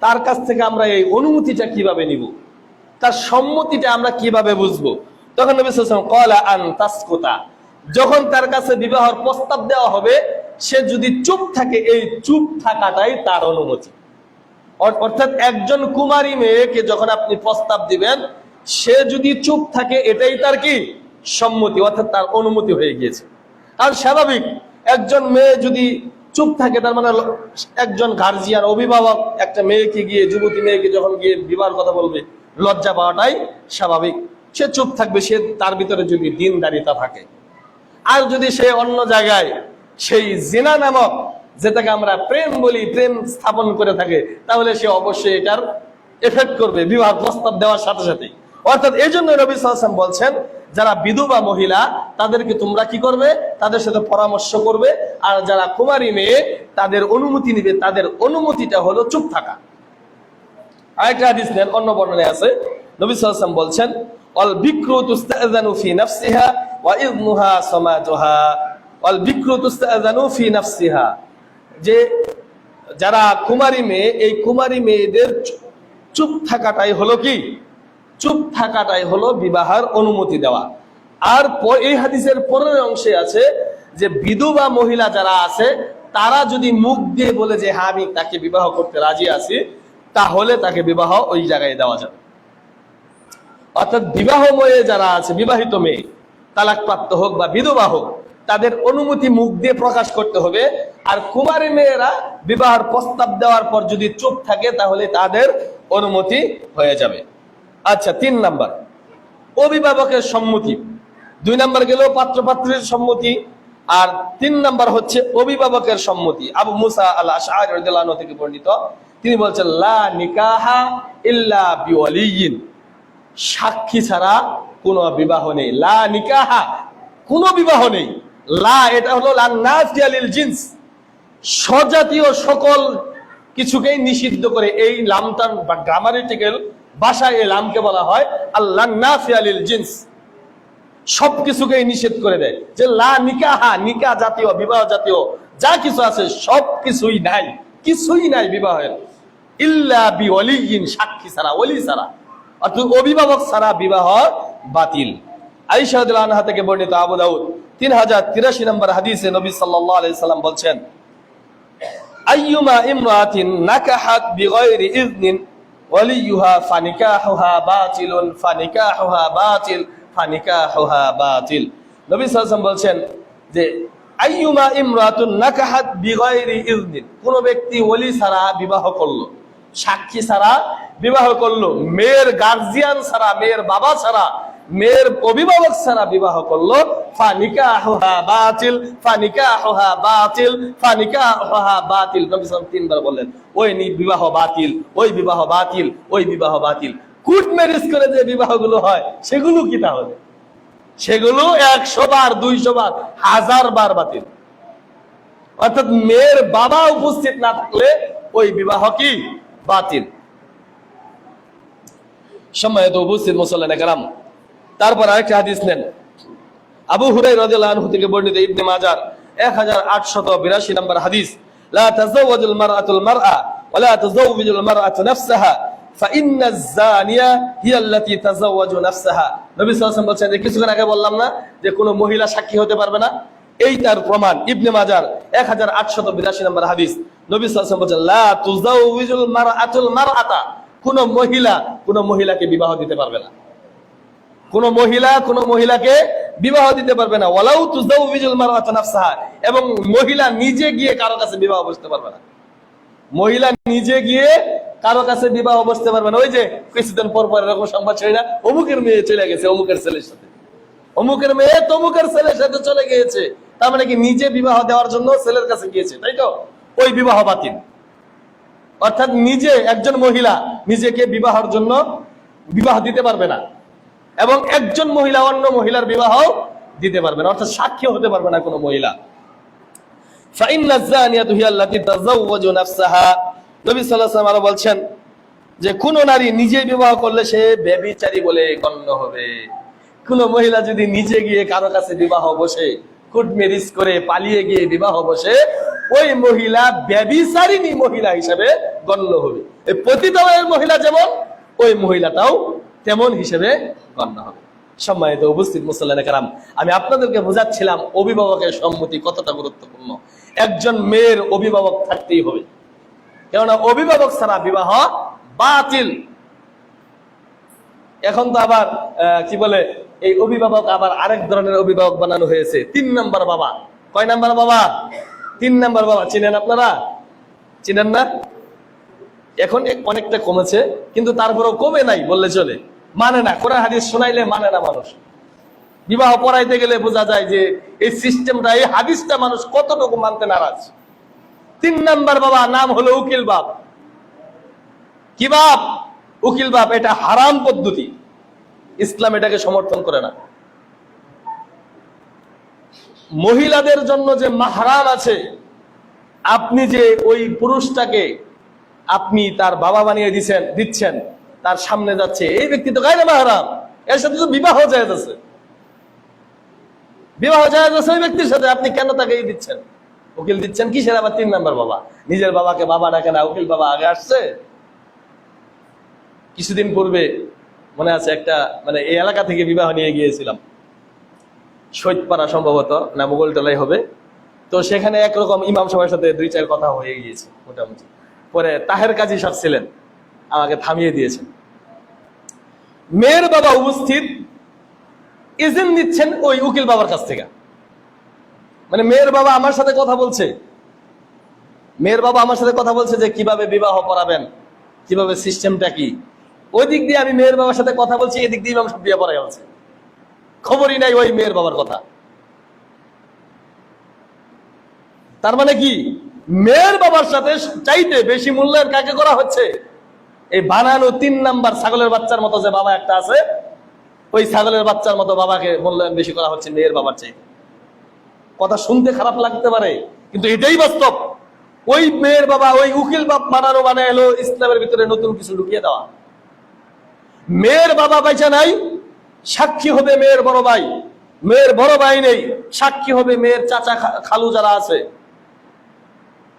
S1: তার কাছ থেকে আমরা এই অনুমতিটা কিভাবে নিব, তার সম্মতিটা আমরা কিভাবে বুঝবো? তখন নবী সাল্লাল্লাহু আলাইহি ওয়াসাল্লাম ক্বালা আন তাসকুতা, যখন তার কাছে বিবাহের প্রস্তাব দেওয়া হবে সে যদি চুপ থাকে, এই চুপ থাকাটাই তার অনুমতি। অর্থাৎ একজন কুমারী মেয়েকে যখন আপনি প্রস্তাব দিবেন, সে যদি চুপ থাকে এটাই তার কি সম্মতি, অর্থাৎ তার অনুমতি হয়ে গিয়েছে। আর স্বাভাবিক একজন মেয়ে যদি চুপ থাকে, তার মানে একজন গার্জিয়ান অভিভাবক একটা মেয়েকে গিয়ে, যুবতী মেয়েকে যখন গিয়ে বিবাহের কথা বলবে, লজ্জা পাওয়াটাই স্বাভাবিক। সে চুপ থাকবে, সে তার ভিতরে যদি দ্বীনদারিতা থাকে। আর যদি সে অন্য জায়গায় সেই জিনা নামক, যেটাকে আমরা প্রেম বলি, প্রেম স্থাপন করে থাকে, তাহলে সে অবশ্যই এটার এফেক্ট করবে বিবাহ প্রস্তাব দেওয়ার সাথে সাথে। অর্থাৎ এই জন্য নবী সাল্লাল্লাহু আলাইহি ওয়াসাল্লাম বলছেন যারা বিধবা মহিলা তাদেরকে তোমরা কি করবে? তাদের সাথে পরামর্শ করবে। আর যারা কুমারী মেয়ে তাদের অনুমতি নিবে, তাদের অনুমতিটা হলো চুপ থাকা। আরেকটা হাদিস নেন, অন্য বর্ণনায় আছে নবী সাল্লাল্লাহু আলাইহি ওয়াসাল্লাম বলছেন আল বিকরু তুস্তাযানু ফি নাফসিহা ওয়া ইযনুহা সামাতুহা, আল বিকরু তুস্তাযানু ফি নাফসিহা, যে যারা কুমারী মেয়ে, এই কুমারী মেয়েদের চুপ থাকাটাই হলো কি? চুপ থাকাটাই হলো বিবাহের অনুমতি দেওয়া। আর এই হাদিসের পরের অংশে আছে যে বিধবা মহিলা যারা আছে তারা যদি মুখ দিয়ে বলে যে হ্যাঁ আমি তাকে বিবাহ করতে রাজি আছি, তাহলে তাকে বিবাহ ওই জায়গায় দেওয়া যাবে। অর্থাৎ বিবাহময়ে যারা আছে, বিবাহিত মেয়ে, তালাকপ্রাপ্ত হোক বা বিধবা হোক, তাদের অনুমতি মুখ দিয়ে প্রকাশ করতে হবে। আর কুমারী মেয়েরা বিবাহের প্রস্তাব দেওয়ার পর যদি চুপ থাকে তাহলে তাদের অনুমতি হয়ে যাবে। আচ্ছা, 3 নাম্বার অভিভাবকের সম্মতি। 2 নাম্বার গেল পাত্রপাত্রীর সম্মতি, আর 3 নাম্বার হচ্ছে অভিভাবকের সম্মতি। আবু মুসা আল আশআরী রাদিয়াল্লাহু আনহু থেকে বর্ণিত, তিনি বলছেন লা নিকাহা ইল্লা বিওয়ালিয়িন, সাক্ষী ছাড়া কোনো বিবাহ নেই। লা নিকাহা, কোনো বিবাহ নেই। লা এটা হলো লান্নাফিয়া লিল জিন্স, স্বজাতীয় সকল কিছুকেই নিষিদ্ধ করে। এই লামটার গ্রামারিটিক্যাল ভাষায় এই লামকে বলা হয় আল্লান্নাফিয়া লিল জিন্স, সবকিছুকেই নিষেধ করে দেয়। যে লা নিকাহা, নিকাহ জাতীয় বিবাহ জাতীয় যা কিছু আছে সব কিছুই নাই, কিছুই নাই বিবাহের। ইল্লা বি ওয়ালিয়িন, সাক্ষী ছাড়া, ওলি ছাড়া, অর্থাৎ অভিভাবক ছাড়া বিবাহ বাতিল। আয়েশা রাদিয়াল্লাহু আনহা থেকে বর্ণিত, আবু দাউদ 3083 নম্বর হাদিসে নবী সাল্লাল্লাহু আলাইহি সাল্লাম বলছেন, আইয়ুমা ইমরাতিন নাকাহাত বিগাইরি ইযনিন ওয়ালিয়ুহা ফানিকাহুহা বাতিলুন ফানিকাহুহা বাতিল ফানিকাহুহা বাতিল। নবী সাল্লাল্লাহু আলাইহি ওয়াসাল্লাম বলছেন যে আইয়ুমা ইমরাতুন নাকাহাত বিগাইরি ইযনিন, কোন ব্যক্তি ওলি ছাড়া বিবাহ করলো, সাক্ষী ছাড়া বিবাহ করলো, মেয়ের গার্জিয়ান ছাড়া, মেয়ের বাবা ছাড়া, মেয়ের অভিভাবক ছাড়া বিবাহ করলো, ফানিকাহুহা বাতিল ফানিকাহুহা বাতিল ফানিকাহুহা বাতিল। নবী সাল্লাল্লাহু আলাইহি ওয়াসাল্লাম তিনবার বললেন ওই বিবাহ বাতিল, ওই বিবাহ বাতিল, ওই বিবাহ বাতিল। কোর্ট ম্যারেজ করে যে বিবাহগুলো হয় সেগুলো কি তাহলে? সেগুলো 100 বার, 200 বার, 1000 বার বাতিল। অর্থাৎ মেয়ের বাবা উপস্থিত না থাকলে ওই বিবাহ কি বাতিল। সম্মানিত উপস্থিত মুসল্লিয়ানে কেরাম, তারপর আরেকটা হাদিস নেন, আবু হুরায়রা রাদিয়াল্লাহু আনহু থেকে বর্ণিত, ইবনে মাজাহ 1882 নম্বর হাদিস, লা তাযাওয়াজুল মারআতুল মারআ ওয়া লা তাযাওয়াজুল মারআতু নাফসাহা ফাইন্নাজ জানিয়া হিয়া আল্লাতী তাযাওয়াজু নাফসাহা। নবী সাল্লাল্লাহু আলাইহি ওয়াসাল্লাম বলেছেন যে কিছুক্ষণ আগে বললাম না যে কোনো মহিলা সাক্ষী হতে পারবে না, এই তার প্রমাণ। ইবনে মাজাহ 1882 নম্বর হাদিস, নবী সাল্লাল্লাহু আলাইহি ওয়াসাল্লাম বলেছেন, লা তুযাওয়িজুল মারআতুল মারআতা, কোন মহিলাকে বিবাহ দিতে পারবে না, কোন মহিলাকে বিবাহ দিতে পারবে না। ওয়ালাউ তুযাওয়িজুল মারআতু নাফসাহা, এবং মহিলা নিজে গিয়ে কারো কাছে বিবাহ বসতে পারবে না, মহিলা নিজে গিয়ে কারো কাছে বিবাহ বসতে পারবে না। ওই যে কিছুদিন পর এরকম সংবাদ ছিল না, অমুকের মেয়ে চলে গেছে অমুকের ছেলের সাথে, অমুকের মেয়ে তমুকের ছেলের সাথে চলে গিয়েছে, তার মানে কি নিজে বিবাহ দেওয়ার জন্য ছেলের কাছে গিয়েছে, তাই তো? ওই বিবাহ বাতিল। অর্থাৎ নিজে একজন মহিলা নিজেকে বিবাহের জন্য বিবাহ দিতে পারবে না, এবং একজন মহিলা অন্য মহিলার বিবাহ দিতে পারবে না, অর্থাৎ সাক্ষী হতে পারবে না কোনো মহিলা। ফাইন্নাজ জানিয়াতু হিয়া আল্লাতী তাযাওয়াজু নাফসাহা, নবী সাল্লাল্লাহু আলাইহি ওয়াসাল্লাম বলছেন যে কোন নারী নিজে বিবাহ করলে সে ব্যভিচারী বলে গণ্য হবে। কোন মহিলা যদি নিজে গিয়ে কারো কাছে বিবাহ বসে, কোর্ট ম্যারেজ করে পালিয়ে গিয়ে বিবাহ বসে, ওই মহিলা ব্যভিচারিণী মহিলা হিসেবে গণ্য হবে। এই পতিতালয়ের মহিলা যেমন, ওই মহিলাটাও তেমন হিসেবে গণ্য হবে। সম্মানিত উপস্থিত মুসল্লিয়ানে কেরাম, আমি আপনাদেরকে বোঝাচ্ছিলাম অভিভাবকের সম্মতি কতটা গুরুত্বপূর্ণ। একজন মেয়ের অভিভাবক থাকতেই হবে, কেননা অভিভাবক ছাড়া বিবাহ বাতিল। এখন তো আবার কি বলে, এই অভিভাবক আবার আরেক ধরনের অভিভাবক বানানো হয়েছে, 3 নম্বর বাবা। কয় নাম্বার বাবা? 3 নম্বর বাবা। চিনেন আপনারা? চিনেন না? এখন অনেকটা কমেছে, কিন্তু তারপরেও কমে নাই বললে চলে। মানে না, কোরআন হাদিস শোনাইলে মানে না মানুষ। বিবাহ পড়াইতে গেলে বোঝা যায় যে এই সিস্টেমটা, এই হাদিসটা মানুষ কতটুকু মানতে নারাজ। 3 নম্বর বাবা নাম হলো উকিল বাপ। কি বাপ? উকিল বাপ। এটা হারাম পদ্ধতি, ইসলাম এটাকে সমর্থন করে না। মহিলাদের জন্য যে মাহরাম আছে, আপনি যে ওই পুরুষটাকে আপনি তার বাবা বানিয়ে দিচ্ছেন, তার সামনে যাচ্ছে, এই ব্যক্তি তো গায়রে মাহরাম, এর সাথে তো বিবাহ জায়েজ আছে, বিবাহ জায়েজ আছে ওই ব্যক্তির সাথে, আপনি কেন তাকে দিচ্ছেন, উকিল দিচ্ছেন? কিসের আবার 3 নম্বর বাবা? নিজের বাবাকে বাবা ডাকে না, উকিল বাবা আগে আসছে। কিছুদিন পূর্বে মনে আছে, একটা মানে এই এলাকা থেকে বিবাহ নিয়ে গিয়েছিলাম, শৈতপাড়া সম্ভবত, না মোগলতলাই হবে। তো সেখানে একরকম ইমাম সবার সাথে 2-4 কথা হয়ে গিয়েছে মোটামুটি। পরে তাহের কাজী সাহেব ছিলেন, আমাকে থামিয়ে দিয়েছেন। মেয়ের বাবা উপস্থিত, ইজেন নিচ্ছেন ওই উকিল বাবার কাছ থেকে। মানে মেয়ের বাবা আমার সাথে কথা বলছে, যে কিভাবে বিবাহ করাবেন, কিভাবে সিস্টেমটা কি। ওই দিক দিয়ে আমি মেয়ের বাবার সাথে কথা বলছি, এদিক দিয়ে ইমাম সাহেব বিয়ে পড়াই আছে, খবরই নাই ওই মেয়ের বাবার কথা। তার মানে কি, মেয়ের বাবার সাথে চাইতে বেশি মূল্যায়ন কাকে করা হচ্ছে? এই বানানো 3 নাম্বার ছাগলের বাচ্চার মতো যে বাবা একটা আছে, ওই ছাগলের বাচ্চার মতো বাবাকে মূল্যায়ন বেশি করা হচ্ছে মেয়ের বাবার চাইতে। কথা শুনতে খারাপ লাগতে পারে, কিন্তু এটাই বাস্তব। ওই মেয়ের বাবা, ওই উকিল বাপ বানানো মানে হলো ইসলামের ভিতরে নতুন কিছু ঢুকিয়ে দেওয়া। মেয়ের বাবা বাইচা নাই, সাক্ষী হবে মেয়ের বড় ভাই। মেয়ের বড় ভাই নেই, সাক্ষী হবে মেয়ের চাচা খালু যারা আছে,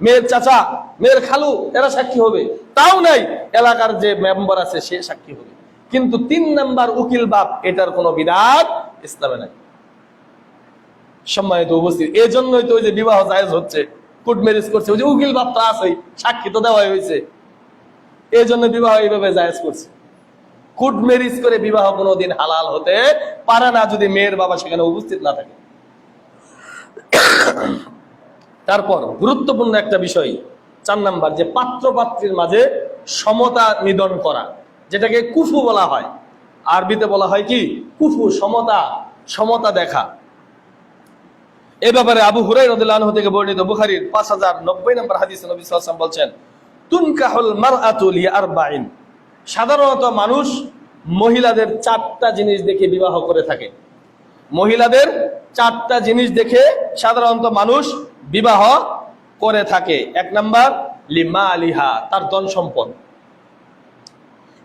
S1: মেয়ের চাচা মেয়ের খালু এরা সাক্ষী হবে। তাও নাই, এলাকার যে মেম্বার আছে সে সাক্ষী হবে। কিন্তু 3 নাম্বার উকিল বাপ, এটার কোনো বিধান ইসলামে নাই। সম্মানিত উপস্থিত, এই জন্যই তো ওই যে বিবাহ জায়েজ হচ্ছে, কোর্ট ম্যারেজ করছে, ওই যে উকিল বাপ তো আছে, সাক্ষী তো দেওয়া হয়েছে, এই জন্য বিবাহ এইভাবে জায়েজ করছে। কোর্ট ম্যারেজ করে বিবাহ কোনোদিন হালাল হতে পারে না যদি মেয়ের বাবা সেখানে উপস্থিত না থাকে। তারপর গুরুত্বপূর্ণ একটা বিষয় 4 নাম্বার, যে পাত্র পাত্রীর মাঝে সমতা নিধন করা, যেটাকে কুফু বলা হয়। আরবিতে বলা হয় কি কুফু, সমতা, সমতা দেখা। এ ব্যাপারে আবু হুরায়রা রাদিয়াল্লাহু আনহু থেকে বর্ণিত বুখারীর 5090 নম্বর হাদিসে নবী সাল্লাল্লাহু আলাইহি ওয়াসাল্লাম বলছেন, তুনকাহুল মারআতু লিআরবাইন। সাধারণত মানুষ মহিলাদের 4টা জিনিস দেখে বিবাহ করে থাকে। মহিলাদের 4টা জিনিস দেখে সাধারণত মানুষ বিবাহ করে থাকে। 1 নাম্বার লিমালিহা, তার ধন সম্পদ।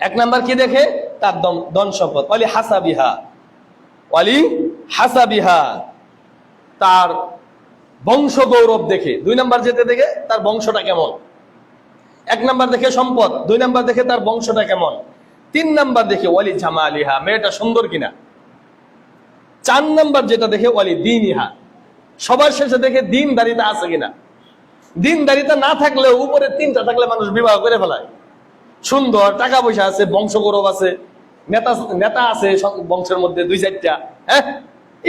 S1: 1 নাম্বার কি দেখে? তার ধন সম্পদ। ওয়ালি হাসাবিহা, ওয়ালি হাসাবিহা, তার বংশ গৌরব দেখে। 2 নাম্বার যেতে দেখে তার বংশটা কেমন। 1 নাম্বার দেখে সম্পদ, 2 নাম্বার দেখে তার বংশটা কেমন, 3 নাম্বার দেখে ওয়ালি জামালিহা, মেয়েটা সুন্দর কিনা, 4 নাম্বার যেটা দেখে ওয়ালি দীনিহা, সবার শেষে দেখে দিনদারিতা আছে কিনা। দিনদারিতা না থাকলেও উপরে 3টা থাকলে মানুষ বিবাহ করে ফেলায়। সুন্দর, টাকা পয়সা আছে, বংশ গৌরব আছে, নেতা নেতা আছে বংশের মধ্যে 2-4টা, হ্যাঁ,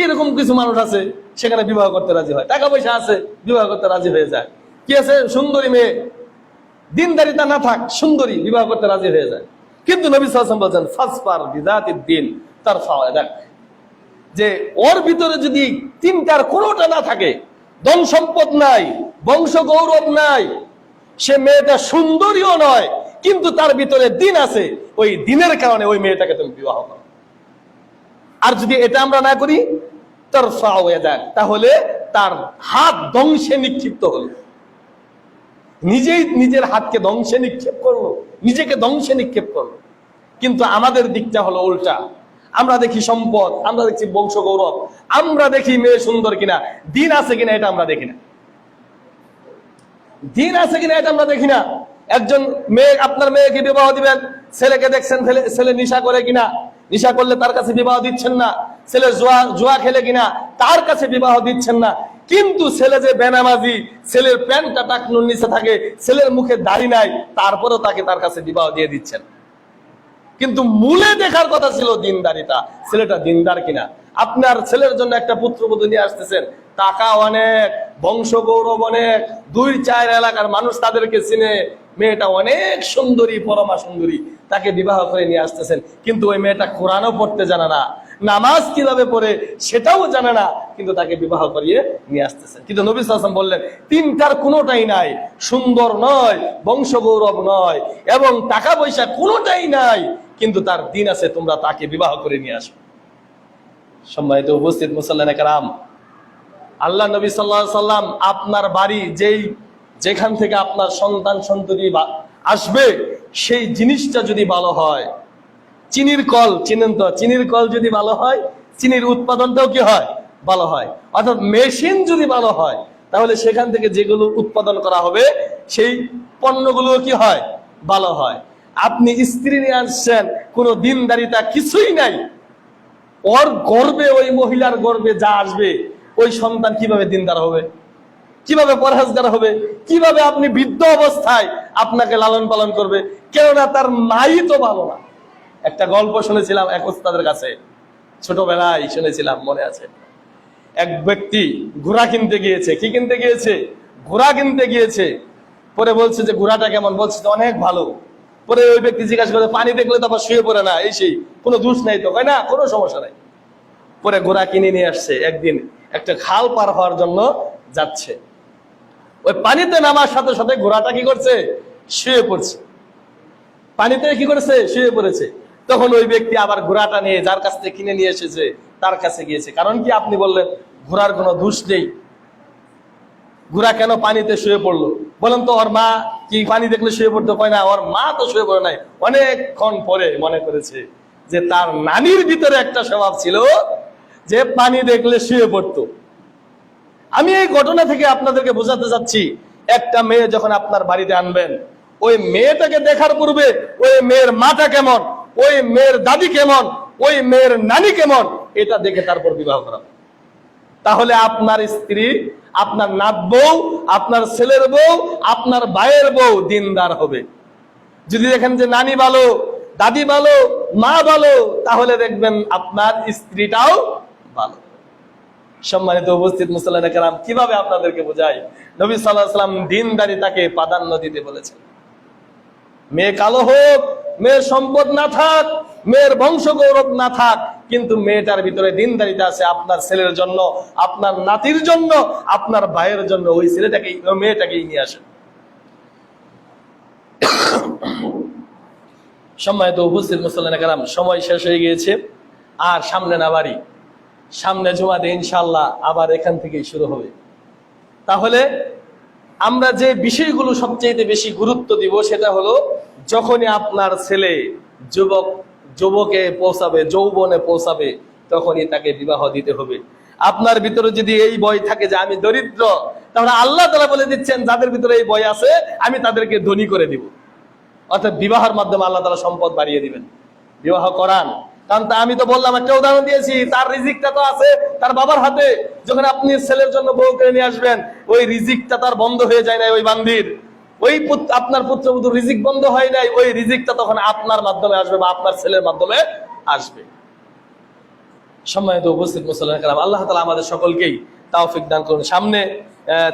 S1: এরকম কিছু মানুষ আছে, সেখানে বিবাহ করতে রাজি হয়। টাকা পয়সা আছে, বিবাহ করতে রাজি হয়ে যায়। কি আছে? সুন্দরী মেয়ে, দিনদারিতা না থাক, সুন্দরী, বিবাহ করতে রাজি হয়ে যায়। কিন্তু নবী সাল্লাল্লাহু আলাইহি ওয়াসাল্লাম বলেন ফাসফার বিযাতিদ দ্বীন তারফাউ ইয়াদাক, যে ওর ভিতরে যদি 3টার কোনোটা না থাকে, ধন সম্পদ নাই, বংশ গৌরব নাই, সে মেয়েটা সুন্দরীও নয়, কিন্তু তার ভিতরে দিন আছে, ওই দিনের কারণে ওই মেয়েটাকে তুমি বিবাহ করো। আর যদি এটা আমরা না করি, তারফাউ ইয়াদাক, তাহলে তার হাত ধ্বংসে নিক্ষিপ্ত হলো। নিজেই নিজের হাতকে ধ্বংসে নিক্ষেপ করলো, নিজেকে ধ্বংসে নিক্ষেপ করলো। কিন্তু আমাদের দিকটা হলো উল্টা। আমরা দেখি সম্পদ, আমরা দেখি বংশ গৌরব, আমরা দেখি মেয়ে সুন্দর কিনা, দিন আছে কিনা এটা আমরা দেখি না। দিন আছে কিনা এটা আমরা দেখি না। একজন মেয়ে, আপনার মেয়েকে বিবাহ দিবেন, ছেলেকে দেখছেন ছেলে নেশা করে কিনা, নেশা করলে তার কাছে বিবাহ দিচ্ছেন না। ছেলে জুয়া খেলে কিনা, তার কাছে বিবাহ দিচ্ছেন না। কিন্তু ছেলে যে বেনামাজি, ছেলের প্যান্টটা টাকনুর নিচে থাকে, ছেলের মুখে দাড়ি নাই, তারপরেও তাকে তার কাছে বিবাহ দিয়ে দিচ্ছেন। কিন্তু মূলে দেখার কথা ছিল দিনদারিতা, ছেলেটা দিনদার কিনা। আপনার ছেলের জন্য একটা পুত্রবধূ নিয়ে আসতেছেন, টাকা অনেক, বংশ গৌরব অনেক, 2-4 এলাকার মানুষ তাদেরকে চিনে, মেয়েটা অনেক সুন্দরী, পরমা সুন্দরী, তাকে বিবাহ করে নিয়ে আসতেছেন। কিন্তু ওই মেয়েটা কোরআনও পড়তে জানে না, নামাজ কিভাবে পড়ে সেটাও জানে না, কিন্তু তাকে বিবাহ করিয়ে নিয়ে আসতেছেন। কিন্তু নবী সাল্লাল্লাহু আলাইহি ওয়াসাল্লাম বললেন 3টার কোনোটাই নাই, সুন্দর নয়, বংশ গৌরব নয়, এবং টাকা পয়সা কোনোটাই নাই, কিন্তু তার দিন আছে, তোমরা তাকে বিবাহ করে নিয়ে আসো। সম্মানিত উপস্থিত মুসল্লিয়ানে কেরাম, আল্লাহ নবী সাল্লাল্লাহু আলাইহি ওয়াসাল্লাম আপনার বাড়ি যেখান থেকে আপনার সন্তান সন্ততি আসবে, সেই জিনিসটা যদি ভালো হয়, চিনির কল চিনেন তো, চিনির কল যদি ভালো হয়, চিনির উৎপাদনটাও কি হয়? ভালো হয়। অর্থাৎ মেশিন যদি ভালো হয়, তাহলে সেখান থেকে যেগুলো উৎপাদন করা হবে সেই পণ্যগুলো কি হয়? ভালো হয়। আপনি স্ত্রী নিয়ে আসছেন, কোনো দিনদারিতা কিছুই নাই, ওর গর্বে, ওই মহিলার গর্বে যা আসবে, ওই সন্তান কিভাবে দিনদার হবে, কিভাবে পরহেজগার হবে, কিভাবে আপনি বৃদ্ধ অবস্থায় আপনাকে লালন পালন করবে? কেননা তার মাই তো ভালো না। একটা গল্প শুনেছিলাম এক ওস্তাদের কাছে, ছোটবেলায় শুনেছিলাম, মনে আছে। এক ব্যক্তি ঘোড়া কিনতে গিয়েছে। কি কিনতে গিয়েছে? ঘোড়া কিনতে গিয়েছে। পরে বলছে যে ঘোড়াটা কেমন? বলছে অনেক ভালো। পরে ওই ব্যক্তি জিজ্ঞাসা করে, পানি দেখলে তো আবার শুয়ে পড়ে না, এই সেই, কোনো দোষ নাই তো? হয় না, কোনো সমস্যা নাই। পরে ঘোড়া কিনে নিয়ে আসছে। একদিন একটা খাল পার হওয়ার জন্য যাচ্ছে, ওই পানিতে নামার সাথে সাথে ঘোড়াটা কি করছে? শুয়ে পড়ছে। পানিতে কি করেছে, শুয়ে পড়েছে। তখন ওই ব্যক্তি আবার ঘোড়াটা নিয়ে যার কাছ থেকে কিনে নিয়ে এসেছে তার কাছে গিয়েছে। কারণ কি, আপনি বললেন ঘোড়ার কোনো দোষ নেই, ঘোড়া কেন পানিতে শুয়ে পড়লো? বলেন তো, ওর মা কি পানি দেখলে শুয়ে পড়তে পারে না? ওর মা তো শুয়ে পড়ে নাই। অনেকক্ষণ পরে মনে করেছে যে তার নানির ভিতরে একটা স্বভাব ছিল যে পানি দেখলে শুয়ে পড়তো। আমি এই ঘটনা থেকে আপনাদেরকে বোঝাতে চাচ্ছি, একটা মেয়ে যখন আপনার বাড়িতে আনবেন, ওই মেয়েটাকে দেখার পূর্বে ওই মেয়ের মাটা কেমন, ওই মেয়ের দাদি কেমন, ওই মেয়ের নানি কেমন, এটা দেখে তারপর বিবাহ করা। তাহলে আপনার স্ত্রী, আপনার নাত বউ, আপনার ছেলের বউ, আপনার ভাইয়ের বউ দিনদার হবে। যদি দেখেন যে নানি ভালো, দাদি ভালো, মা ভালো, তাহলে দেখবেন আপনার স্ত্রীটাও ভালো। সম্মানিত উপস্থিত মুসল্লিরা কেরাম, কিভাবে আপনাদেরকে বোঝাই, নবী সাল্লাল্লাহু আলাইহি ওয়াসাল্লাম দিনদারিতাকে প্রাধান্য দিতে বলেছেন। মেয়ে কালো হোক, মেয়ের সম্পদ না থাক, মেয়ের বংশ গৌরব না থাক, কিন্তু মেয়েটার ভিতরে দিনদারিতা আছে। আপনার ছেলের জন্য, আপনার নাতির জন্য, আপনার ভাইয়ের জন্য ওই ছেলেটাকে, মেয়েটাকেই নিয়ে আসেন। সম্মানিত উপস্থিত মুসল্লিরা কেরাম, সময় শেষ হয়ে গিয়েছে, আর সামনে না বাড়ি, সামনে জুমাতে ইনশাআল্লাহ আবার এখান থেকেই শুরু হবে। তাহলে আমরা যে বিষয়গুলো সবচেয়ে বেশি গুরুত্ব দিব সেটা হলো, যখনই আপনার ছেলে যুবকে পৌঁছাবে, যৌবনে পৌঁছাবে, তখনই তাকে বিবাহ দিতে হবে। আপনার ভিতরে যদি এই ভয় থাকে যে আমি দরিদ্র, তাহলে আল্লাহ তাআলা বলে দিচ্ছেন যাদের ভিতরে এই ভয় আছে আমি তাদেরকে ধনী করে দিব। অর্থাৎ বিবাহের মাধ্যমে আল্লাহ তাআলা সম্পদ বাড়িয়ে দিবেন। বিবাহ করান, কারণ আমি তো বললাম, একটা উদাহরণ দিয়েছি, তার রিজিকটা তো আছে তার বাবার হাতে। যখন আপনি ছেলের জন্য বউ করে নিয়ে আসবেন, ওই রিজিকটা তার বন্ধ হয়ে যায় না, ওই বান্দির, ওই আপনার পুত্রবধূর রিজিক বন্ধ হয় নাই, ওই রিজিকটা তখন আপনার মাধ্যমে আসবে বা আপনার ছেলের মাধ্যমে আসবে। সম্মানিত উপস্থিত মুসল্লিরা কেরাম, আল্লাহ তাআলা আমাদের সকলকেই তৌফিক দান করুন। সামনে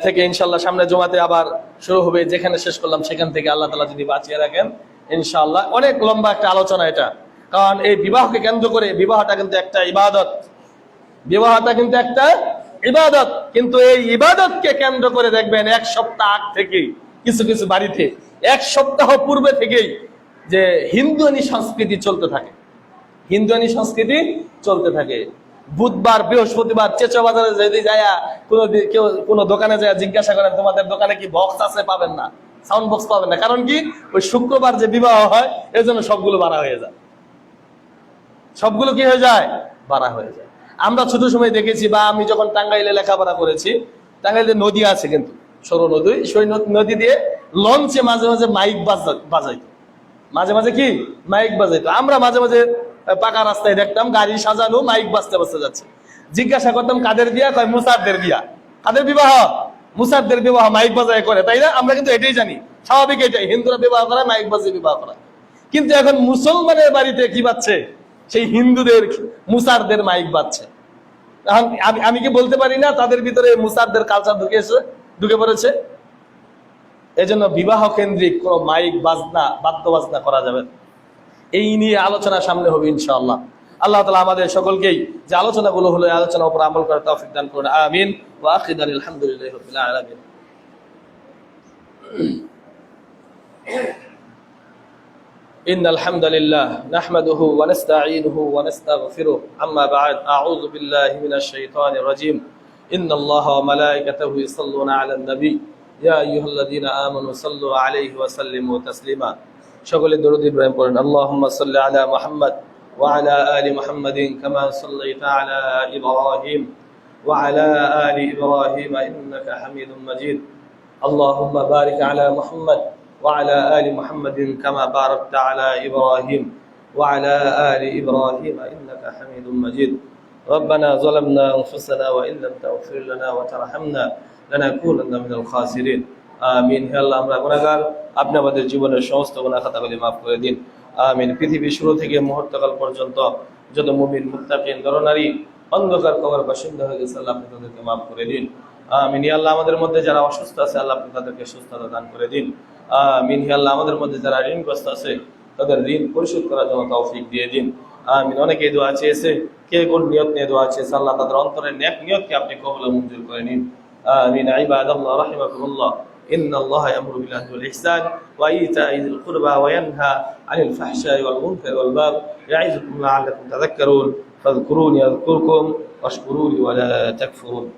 S1: থেকে ইনশাআল্লাহ, সামনে জুমাতে আবার শুরু হবে, যেখানে শেষ করলাম সেখান থেকে আল্লাহ তাআলা যদি বাঁচিয়ে রাখেন ইনশাআল্লাহ। অনেক লম্বা একটা আলোচনা এটা, কারণ এই বিবাহকে কেন্দ্র করে, বিবাহটা কিন্তু একটা ইবাদত, বিবাহটা কিন্তু একটা ইবাদত। কিন্তু এই ইবাদতকে কেন্দ্র করে দেখবেন এক সপ্তাহ আগ থেকেই কিছু কিছু বাড়িতে, এক সপ্তাহ পূর্বে থেকেই যে হিন্দুয়ানি সংস্কৃতি চলতে থাকে, হিন্দুয়ানি সংস্কৃতি চলতে থাকে। বুধবার, বৃহস্পতিবার চেঁচো বাজারে যদি যায়, কোনো দোকানে যায় জিজ্ঞাসা করেন তোমাদের দোকানে কি বক্স আছে, পাবেন না, সাউন্ড বক্স পাবেন না। কারণ কি, ওই শুক্রবার যে বিবাহ হয় এর জন্য সবগুলো বাড়া হয়ে যায়, সবগুলো কি হয়ে যায়, বাড়া হয়ে যায়। আমরা ছোট সময় দেখেছি, বা আমি যখন টাঙ্গাইলে লেখাপড়া করেছি, টাঙ্গাইলে নদী আছে কিন্তু সরু নদী, সেই নদী দিয়ে লঞ্চে মাঝে মাঝে মাইক বাজাইতো, মাঝে মাঝে কি মাইক বাজাইতো। আমরা মাঝে মাঝে পাকা রাস্তায় দেখতাম গাড়ি সাজানো, মাইক বাজতে বাজতে যাচ্ছে। জিজ্ঞাসা করতাম কাদের বিয়া, কয় মুসারদের বিয়া। কাদের বিবাহ? মুসারদের বিবাহ মাইক বাজায় করে, তাই না? আমরা কিন্তু এটাই জানি, স্বাভাবিক এটাই, হিন্দুরা বিবাহ করা, মাইক বাজিয়ে বিবাহ করা। কিন্তু এখন মুসলমানের বাড়িতে কি বাজছে, সেই হিন্দুদের মুসারদের মাইক বাজছে। আমি কি বলতে পারি না তাদের ভিতরে মুসারদের কালচার ঢুকে পড়েছে? এজন্য বিবাহ কেন্দ্রিক কোন মাইক বাজনা, বাদ্য বাজনা করা যাবে। এই নিয়ে আলোচনা সামনে হবে ইনশাআল্লাহ। আল্লাহ তাআলা আমাদের সকলকেই যে আলোচনাগুলো হলো এই আলোচনার উপর আমল করার তৌফিক দান করুন, আমিন। ওয়া আখিরু আলহামদুলিল্লাহি রাব্বিল আলামিন। ইন্নাল হামদালিল্লাহ নাহমাদুহু ওয়া নাস্তাঈনুহু ওয়া নাস্তাগফিরুহ। আম্মা বা'দ, আউযু বিল্লাহি মিনাশ শাইতানির রাজীম। ইন্নাল্লাহা ওয়া মালায়েকাতাহু ইউসাল্লুনা আলান নবী ইয়া আইয়ুহাল্লাযীনা আমানু সাল্লু আলাইহি ওয়া সাল্লিমু তাসলিমা। সকলে দরুদ ইব্রাহিম পড়েন। আল্লাহুম্মা সাল্লি আলা মুহাম্মাদ ওয়া আলা আলি মুহাম্মাদিন কামা সাল্লাইতা আলা ইব্রাহিম ওয়া আলা আলি ইব্রাহিম ইন্নাকা হামিদুম মাজিদ। আল্লাহুম্মা বারিক আলা মুহাম্মাদ ওয়া আলা আলি মুহাম্মাদিন কামা বারাকতা আলা ইব্রাহিম ওয়া আলা আলি ইব্রাহিম ইন্নাকা হামিদুম মাজিদ। ربنا ظلمنا أنفسنا وإن لم تغفر لنا وترحمنا لنكونن من الخاسرين। আমিন। হে আল্লাহ, আমরা গুনাহগার, আপনি আমাদের জীবনের সমস্ত গুনাহ খাতাগুলি মাফ করে দিন। আমিন। পৃথিবীর শুরু থেকে মুহূর্তকাল পর্যন্ত যত মুমিন, মুত্তাকিন, নরনারী অন্ধকার কবর বাসিন্দা হয়ে গেছে, আল্লাহ আপনি তাদেরকে মাফ করে দিন। আমিন। হে আল্লাহ, আমাদের মধ্যে যারা অসুস্থ আছে, আল্লাহ আপনি তাদেরকে সুস্থতা দান করে দিন। আমিন। হে আল্লাহ, আমাদের মধ্যে যারা ঋণগ্রস্ত আছে তাদের ঋণ পরিশোধ করার জন্য তৌফিক দিয়ে দিন। আমিন। অনেকেই দোয়া চেয়েছে, কে কোন নিয়ত নিয়ে দোয়া চেয়েছে, আল্লাহ তাদের অন্তরের নেক নিয়তকে আপনি কবুল ও মঞ্জুর করে নিন। আমিন। ইবাদাল্লাহ রাহিমাকুমুল্লাহ, إن الله يأمر بالعدل والإحسان وإيتاء ذي القربى وينهى عن الفحشاء والمنكر والبغي يعظكم لعلكم تذكرون فاذكروني أذكركم واشكروا لي ولا تكفرون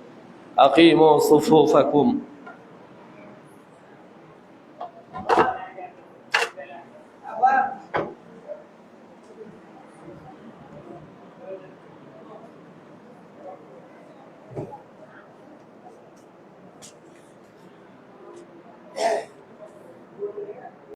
S1: أقيموا صفوفكم